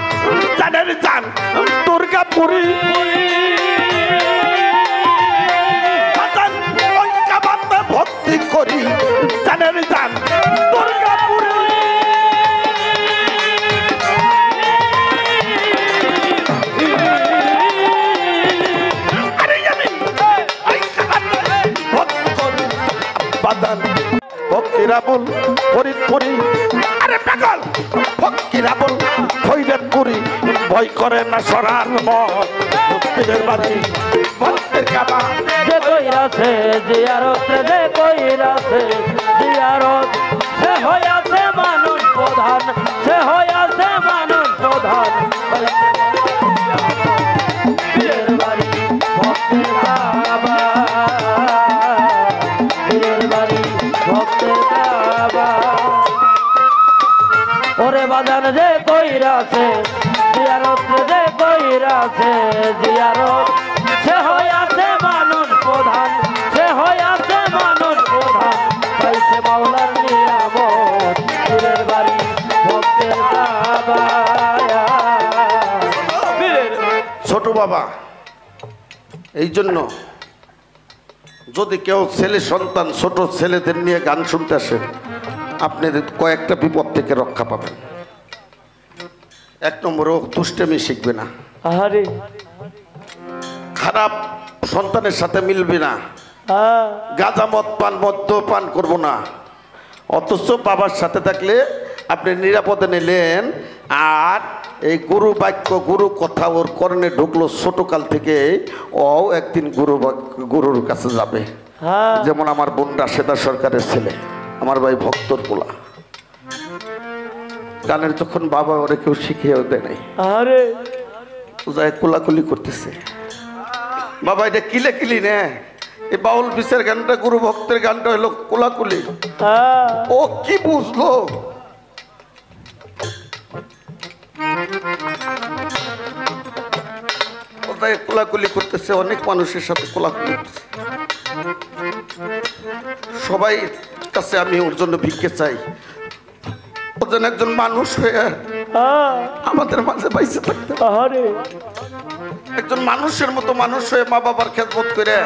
জানের জান দুর্গাপুরী বাজান ওই কাবাতে ভক্তি করি জানের জান দুর্গাপুরী আরে আমি ওই কাবাতে ভক্তি করি বাজান ভক্তিরা বল ফরিদপুরি আরে পাগল ভক্তিরা বল ফরিদপুরি ভয় করে না সরার মন ভক্তির বাড়ি ভক্তের কাবা যে কইরাছে জিয়ারত যে কইরাছে জিয়ারত সে হইয়াছে মানুষ প্রধান সে হইয়াছে মানুষ প্রধান পীরের বাড়ি ভক্তের কাবা পীরের বাড়ি ভক্তের কাবা ওরে বাজান যে কইরাছে জিয়ারত যে কইরাছে জিয়ারত সে হইয়াছে মানুষ প্রধান সে হইয়াছে মানুষ প্রধান পাইছে মাওলার নিয়ামত পীরের বাড়ি ভক্তের কাবা ছোট বাবা এই জন্য যদি কেউ ছেলে সন্তান ছোট ছেলেদের নিয়ে গান শুনতে আসেন আপনি কয়েকটা বিপদ থেকে রক্ষা পাবেন। এক নম্বরে দুষ্টামি শিখবে না, আরে খারাপ সন্তানের সাথে মিলবে না, গাঁজা মদ পান মদ্যপান করবো না। অথচ বাবার সাথে থাকলে আপনি নিরাপদে নিলেন। আর এই গুরু বাক্য গুরু কথা ওর কর্ণে ঢুকলো ছোটকাল থেকে, ও একদিন গুরুর কাছে যাবে। যেমন আমার বোন রাশেদা সরকারের ছেলে, আমার ভাই ভক্তর পোলা, গানের যখন বাবা ওরে কেউ শিখিয়েও দেয় নাই, আরে যায় কোলাকুলি করতেছে। বাবা এটা কিলে কিলি নে, এই বাউল বিশের গানটা গুরু ভক্তের গানটা হলো কোলাকুলি। ও কি বুঝলো? কোথায় কোলাকুলি করতেছে, অনেক মানুষের সাথে কোলাকুলি করতেছে। সবাই কাছে আমি ওর জন্য ভিক্ষে চাই, ও যেন একজন মানুষ হয়ে আমাদের মাঝে বাইসে থাকতে পারে, একজন মানুষের মতো মানুষ হয়ে মা বাবার খেদমত করে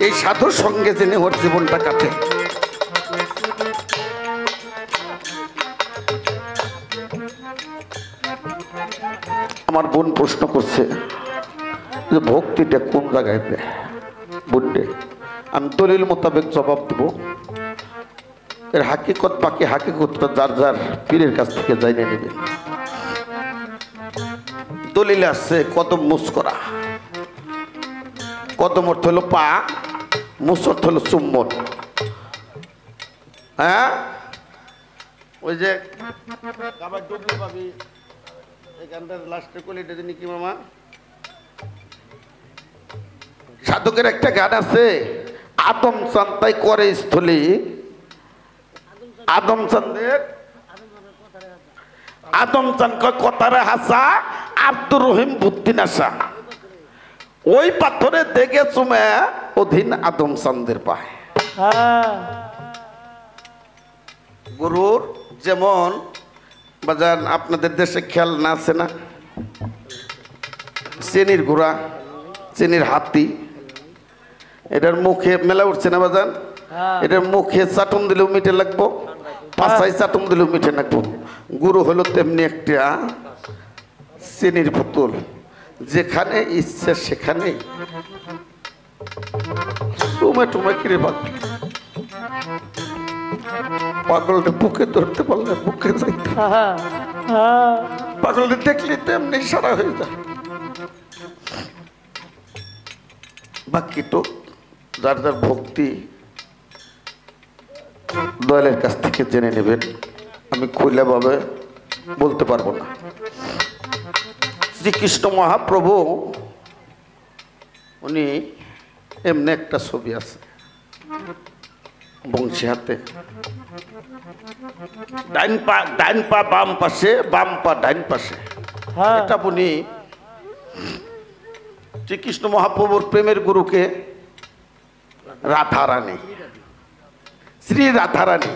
এই সাধুর সঙ্গে জেনে ওর জীবনটা কাটে। আমার বোন প্রশ্ন করছে যে ভক্তিটা কোন জায়গায় দেয়। বোনটে আমি দলিল মোতাবেক জবাব দেব। এর হাকিকত বাকি হাকিকতটা যার যার পীরের কাছ থেকে জানিয়ে নেবেন। দলিল আছে কদম মুস করা, কদম অর্থ হলো পা, মুস অর্থ হলো চুম্বন। হ্যাঁ, ওই যে সাধকের একটা গান আছে, আদম চাঁদ তাই করে স্থলী, আদম চাঁদের আদম চাঁদ কথারে হাসা, আব্দুর রহিম বুদ্ধি নাসা, ওই পাথরে দেখে চুমে অধীন আদম চাঁদের পায়। গরুর যেমন বাজান আপনাদের দেশে খেয়াল না আছে না, চেনির ঘোড়া, চেনির হাতি, এটার মুখে মেলা উঠছে না বাজান, এটার মুখে চাটন দিলেও মিঠে লাগবো, পাশায় চাটন দিলেও মিঠে লাগবো। গুরু হলো তেমনি একটা চেনির পুতুল, যেখানে ইচ্ছে সেখানে চুমে টুমে কিরে পাগলটা বুকে ধরতে পারলে বুকে যাইতে, পাগলটা দেখলে তেমনি সারা হয়ে যায়। বাকি তো যার যার ভক্তি দয়ালের কাছ থেকে জেনে নেবেন, আমি খুলে ভাবে বলতে পারবো না। শ্রীকৃষ্ণ মহাপ্রভু উনি এমনি একটা ছবি আছে, বংশী হাতে, ডাইন পা বাম পাশে, বাম পা ডাইন পাশে। হ্যাঁ এটা বলি শ্রীকৃষ্ণ মহাপ্রভুর প্রেমের গুরুকে রাধারানী, শ্রী রাধারানী।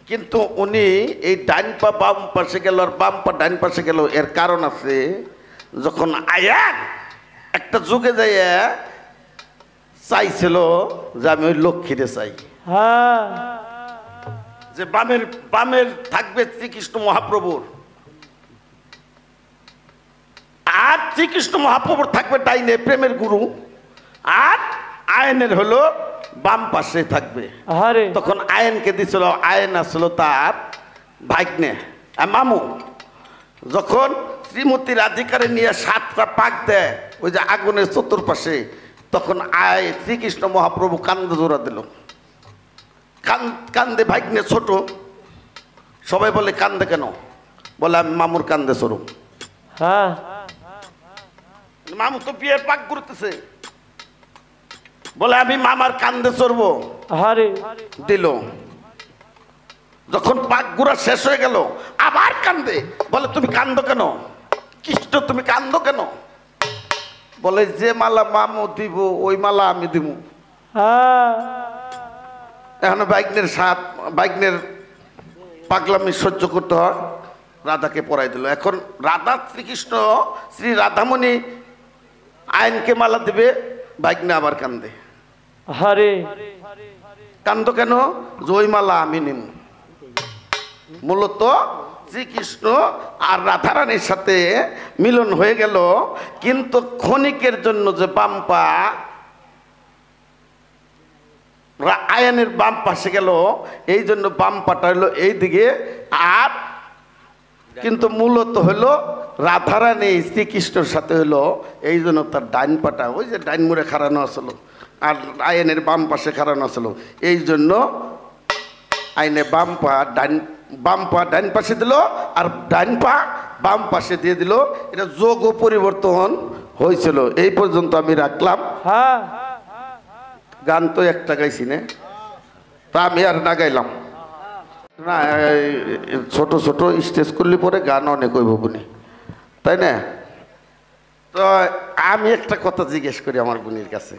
কিন্তু উনি এই ডাইন পা বাম পাশে গেল আর বাম পা ডাইন পাশে গেল, এর কারণ আছে। যখন আয়ান একটা যুগে যাইয়া চাইছিল যে আমি ওই লক্ষ্মীরে চাই, হ্যাঁ যে বামের বামের থাকবে শ্রীকৃষ্ণ মহাপ্রভুর, আর শ্রীকৃষ্ণ মহাপ্রভুর থাকবে ডাইনে প্রেমের গুরু, আর আয়নের হলো বাম পাশে থাকবে। আরে তখন আয়নকে দিছিল, আয়ন আসলো তার ভাগ্নে মামু। যখন শ্রীমতী রাধিকারে নিয়ে 7টা পাক দেয় ওই যে আগুনের চতুর্পাশে, তখন শ্রীকৃষ্ণ মহাপ্রভু কান্দে জোড়া দিল। কান্দে ভাগ্নে ছোট, সবাই বলে কান্দে কেন? বলে আমি মামুর কান্দে সরু। হ্যাঁ মামু তো বিয়ের পাক ঘুরতেছে, বলে আমি মামার কান্দে চড়বো। আরে দিল। যখন পাক ঘুরা শেষ হয়ে গেল আবার কান্দে, বলে তুমি কান্দো কেন কৃষ্ণ, তুমি কান্দো কেন? বলে যে মালা মামু দিব ওই মালা আমি দিব। হ্যাঁ এখন বাইকনের পাগলামি সহ্য করতে হয়, রাধাকে পরাই দিল। এখন রাধা শ্রীকৃষ্ণ শ্রী রাধামণি আইনকে মালা দিবে, বাইকনে আবার কান্দে। আরে কান্দ কেন? ওই মালা আমি নিম। মূলত শ্রীকৃষ্ণ আর রাধারানীর সাথে মিলন হয়ে গেল, কিন্তু ক্ষণিকের জন্য যে বাম্পা আয়নের বাম পাশে গেল, এই জন্য বাম্পাটা হলো এই দিকে, আর কিন্তু মূলত হলো রাধারানী শ্রীকৃষ্ণের সাথে হলো, এই জন্য তার ডাইন পাটা ওই যে ডাইন মুড়ে খাড়ানো আসলো, আর আয়নের বাম পাশে খাড়ানো আসলো। এই জন্য আইনে বাম পা ডাইন পাশে দিল, আর ডাইন পা বাম পাশে দিয়ে দিল। এটা যোগ ও পরিবর্তন হয়েছিল। এই পর্যন্ত আমি রাখলাম। হ্যাঁ গান তো একটা গাইছি না, তা আমি আর না গাইলাম না। ছোট ছোট স্টেজ করলে পরে গান অনেক হইব বুনি, তাই না? তো আমি একটা কথা জিজ্ঞেস করি আমার বোনের কাছে,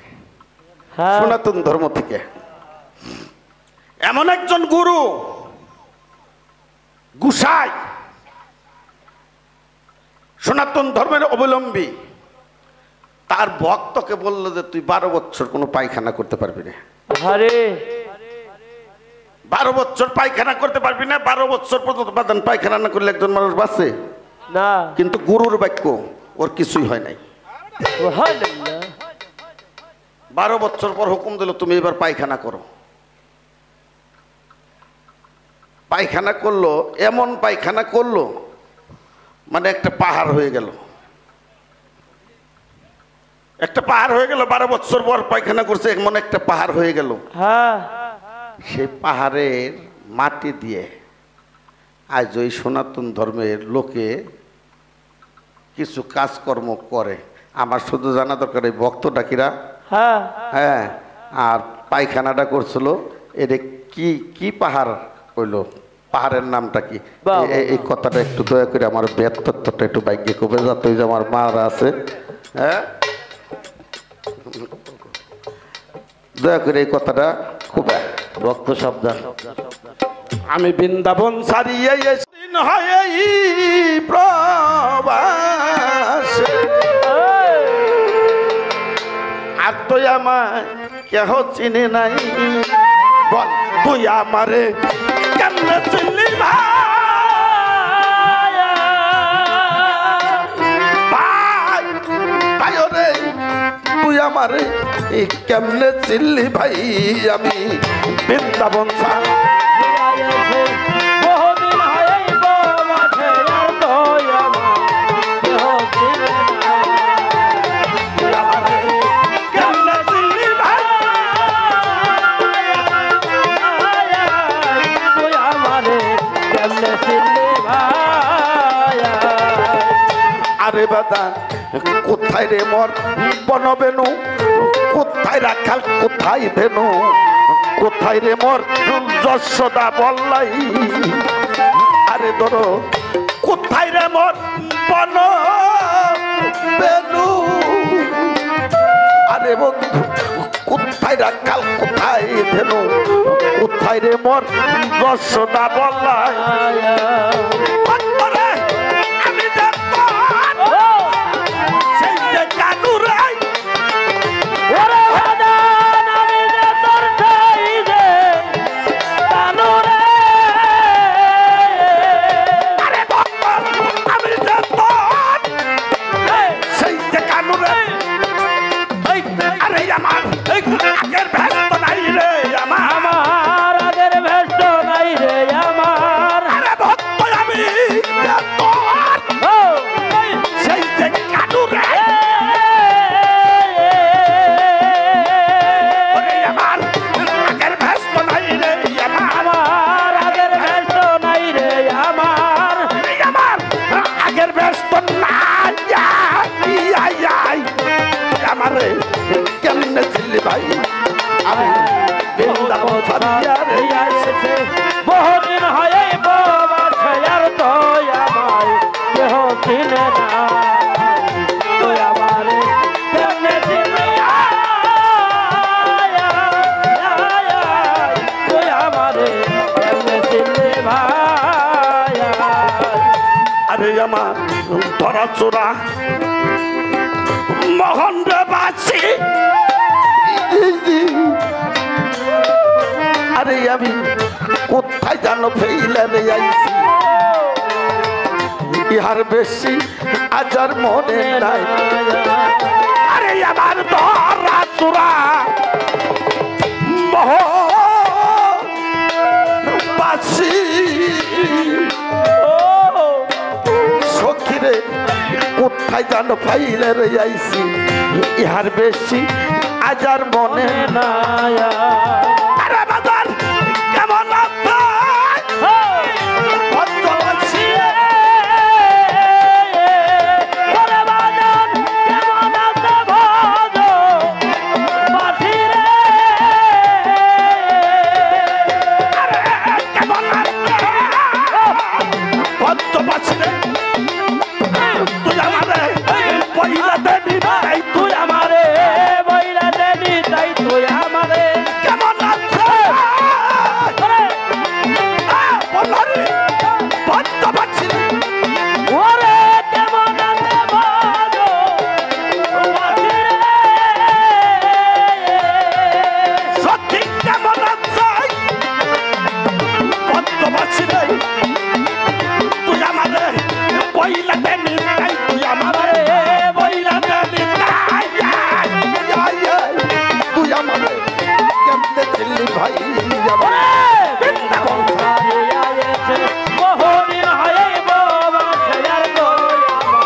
হ্যাঁ সনাতন ধর্ম থেকে এমন একজন গুরু গুসাই, সনাতন ধর্মের অবলম্বী, তার ভক্তকে বললো যে তুই 12 বছর কোনো পায়খানা করতে পারবি না। আরে 12 বছর পায়খানা করতে পারবি না। 12 বছর পর্যন্ত বাদান পায়খানা না করলে একজন মানুষ বাঁচে না, কিন্তু গুরুর বাক্য ওর কিছুই হয় নাই। 12 বছর পর হুকুম দিল তুমি এবার পায়খানা করো। পায়খানা করলো, এমন পায়খানা করলো মানে একটা পাহাড় হয়ে গেল, একটা পাহাড় হয়ে গেল। 12 বছর পর পায়খানা করছে, এমন একটা পাহাড় হয়ে গেল। হ্যাঁ সেই পাহাড়ের মাটি দিয়ে আজ ওই সনাতন ধর্মের লোকে কিছু কাজকর্ম করে। আমার শুধু জানা দরকার এই ভক্তটা কিরা। হ্যাঁ হ্যাঁ, আর পায়খানাটা করছিল এটা কি কি পাহাড় হইল, পাহাড়ের নামটা কি? এই কথাটা একটু দয়া করে আমার ব্যর্থত্বটা একটু বাইকে কবে যাতে যে আমার মারা আছে, হ্যাঁ দয়া করে এই কথাটা খুব ভক্ত সাবধান। আমি বৃন্দাবন সারিয়ে দিন হয় প্রবাস, আর তুই আমায় কেহ চিনি নাই, বল তুই আমারে কেমনে চিনলি ভাই, ভাই রে তুই আমারে কেমনে চিনলি ভাই, আমি বৃন্দাবন সারি আরে বাদা কোথায় রে মোর বনবেনু, কোথায় রাখাল কোথায় ভেনু, কোথায় রে মোর যশোদা বললাই আরে ধরো কোথায় রে মোর বন বেনু আরে বন্ধু কোথায় রাখাল কোথায় ধেনু কোথায় রে মোর যশোদা বললাই অন্তরে আমি দেখো সেই যে কানুরাই ওরে ভাদান আমি যে তোর ঠাই যে কানু রে আরে বাবা আমি যে তোর সেই যে কানুরাই আরে আমার আগের ব্যস্ত নাই রে আমার আমার আগের ভেষ্ট নাই রে আমার আরে ভক্ত আমি যে তোর ও সেই যে কানুরাই ওরে আমার আগের ব্যস্ত নাই রে আমার আমার আগের ভেষ্ট নাই রে আমার এই আমার আগের ব্যস্ত নাই আমারে কেমনে ছিলি ভাই আমি বৃন্দাবন ছাড়িয়া রে এসেছে বহুদিন হয়ে বাবা আর তো আমার কেহ চিনে না তুই আমারে কেমনে চিনি তুই আমারে কেমনে চিনি ভাই আরে আমার ধরা চোরা মোহন রে বাসি আরে আমি কোথায় জানো ফেইলে রে আইছি ইহার বেশি আজার মনে নাই আরে আমার ধরা চোরা মোহন বাসি সখীরে কোথায় জানো পাইলে রে আইছি ইহার বেশি আজার মনে না আরে বাজার কেমন আছে ভদ্রবাসী ওরে বাজান কেমন আছে ভজ বাসি রে আরে কেমন আছে ভদ্রবাসী রে তুই আমারে পয়লা দেবি তাই তুই আমারে বইরা দেবি তাই তুই আমারে কেমন আছে বলরে ভদ্রবাসী ওরে কেমন আছে ভজ বাসি রে সত্যি কেমন আছে ভদ্রবাসী রে তুই আমারে পয়লা দেবি তাই তুই আমারে পয়লা দেবি তাই তুই আমারে কেমনে ছিলি ভাই আমার বৃন্দাবন বহুদিন হয়ে বাবা আর তো আমার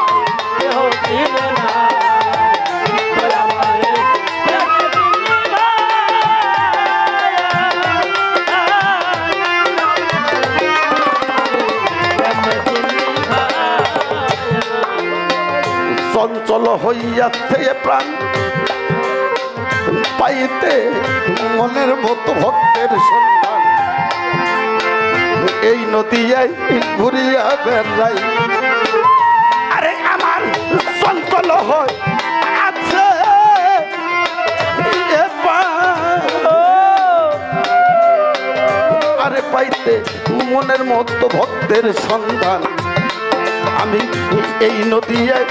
কেহ চিনে না তুই আমারে কেমনে চিনি চঞ্চল হইয়াছে প্রাণ পাইতে মনের মতো ভক্তের সন্তান এই নদীয়ায় ঘুরিয়া বেড়াই আরে আমার চঞ্চল হয় আছে এ প্রাণ। আরে পাইতে মনের মতো ভক্তের সন্ধান আমি এই নদীয়ায়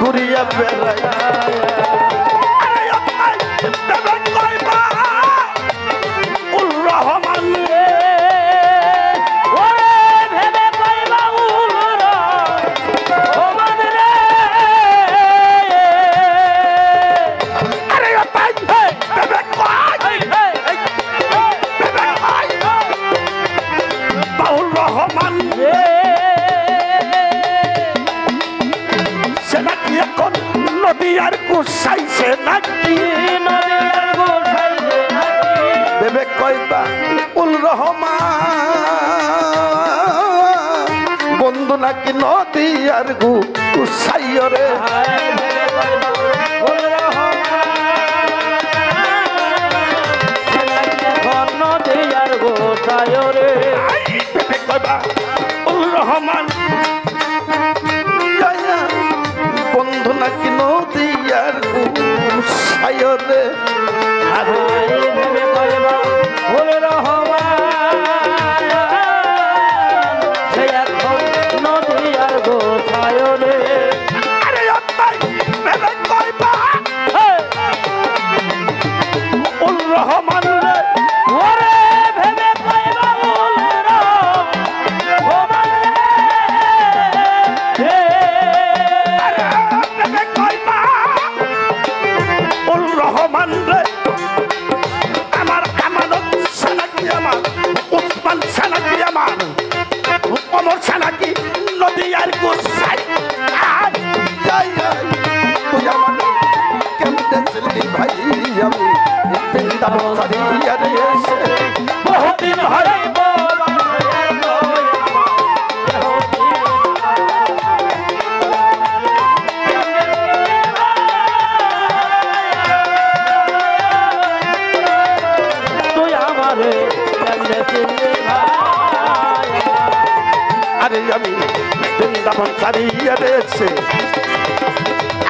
ঘুরিয়া বেড়াই আরে আত্মাই বেবে কইবা উল রহমান রে ওরে ভেবে কইবা উলর ওমান রে আরে আত্মাই বেবে কই বেবে কই বাউল রহমান সে নাকি এখন নদীয়ার গুসাইছে নাকি বেবে কইবা উল রহমান বন্ধু নাকি নদীয়ার গুসাইয় রে গোছায় রে প্রেমে কইবা উল রহমান ইয়া, বন্ধু নাকি নদিয়ার গোছায় রে আরে ভেবে কইবা ওল রহমান সে এখন নদীয়ার গোছায় রে আরে অত্যাই প্রেমে কইবা উল রহমান রে ওরে ভেবে কইবা ওল রহমান রে আরে প্রেমে কইবা উল রহমান রে আমার আমানত সানাকি আমার উসমান সানাকি আমার অমর সানাকি নদিয়ার গোসাই তুই আমার কেমনে ছিলি ভাই আমি বৃন্দাবন ছাড়িয়া রে এসে বহুদিন হরে তুই আমারে কেমনে চিনলি ভাই আরে আমি বৃন্দাবন ছাড়িয়া রে এসে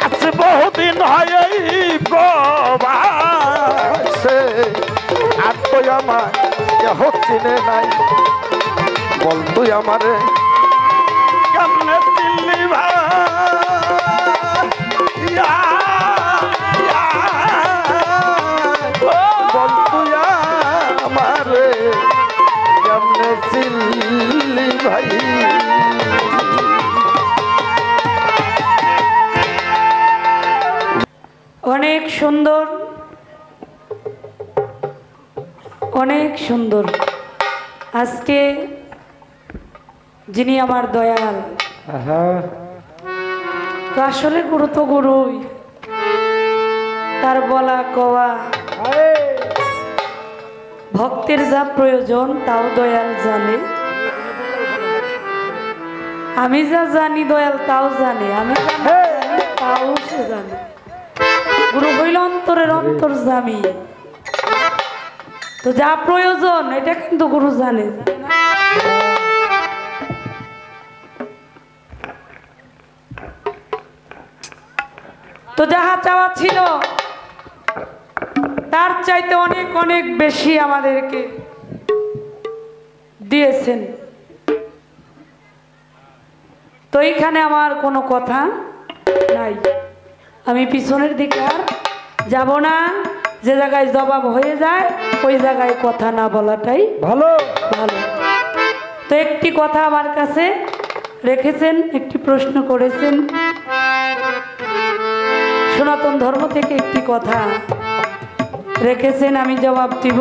আজ বহুদিন হয় এই প্রবাসে আর তুই আমার হচ্ছে নাই বল তুই আমারে কেমনে দিল্লি ভাই বল তুই আমারে কেমনে দিল্লি ভাই অনেক সুন্দর, অনেক সুন্দর। আজকে যিনি আমার দয়াল, তো আসলে গুরু তো গুরুই, তার বলা কওয়া ভক্তের যা প্রয়োজন তাও দয়াল জানে। আমি যা জানি দয়াল তাও জানে, আমি যা না জানি তাও সে জানে। গুরু হইল অন্তরের অন্তর্যামী, তো যা প্রয়োজন এটা কিন্তু গুরু জানে। তো যাহা চাওয়া ছিল তার চাইতে অনেক অনেক বেশি আমাদেরকে দিয়েছেন। তো এইখানে আমার কোনো কথা নাই, আমি পিছনের দিকে আর যাব না। যে জায়গায় জবাব হয়ে যায় ওই জায়গায় কথা না বলাটাই ভালো ভালো। তো একটি কথা আমার কাছে রেখেছেন, একটি প্রশ্ন করেছেন, সনাতন ধর্ম থেকে একটি কথা রেখেছেন, আমি জবাব দিব।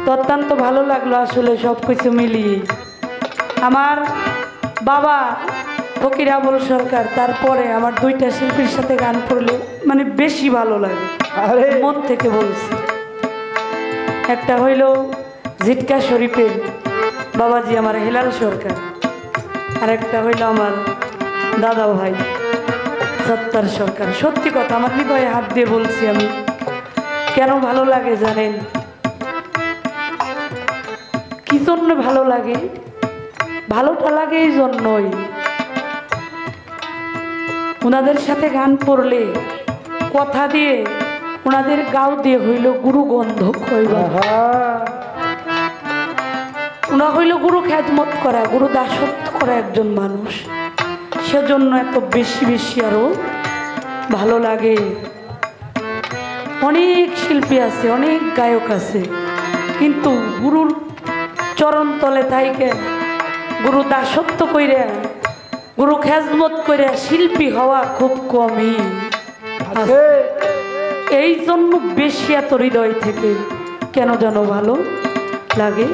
তো অত্যন্ত ভালো লাগলো আসলে সব কিছু মিলিয়ে। আমার বাবা ফকির আবুল সরকার, তারপরে আমার দুইটা শিল্পীর সাথে গান করলে মানে বেশি ভালো লাগে, মন থেকে বলছি। একটা হইল জিটকা শরীফের বাবাজি আমার হেলাল সরকার, আর একটা হইল আমার দাদা ভাই সত্তার সরকার। সত্যি কথা, আমার হৃদয়ে হাত দিয়ে বলছি আমি। কেন ভালো লাগে জানেন? কি জন্য ভালো লাগে? ভালোটা লাগে এই জন্যই, ওনাদের সাথে গান পড়লে কথা দিয়ে ওনাদের গাও দিয়ে হইল গুরু গন্ধ কইবা। ওনা হইল গুরু খ্যাতমত করা, গুরু দাসত্ব করা একজন মানুষ, সেজন্য এত বেশি বেশি আরো ভালো লাগে। অনেক শিল্পী আছে, অনেক গায়ক আছে, কিন্তু গুরুর চরণ তলে থাইকে গুরু দাসত্ব কইরা গুরু খেজমত কইরা শিল্পী হওয়া খুব কমই আছে। এই জন্য বেশি এত হৃদয় থেকে কেন যেন ভালো লাগে।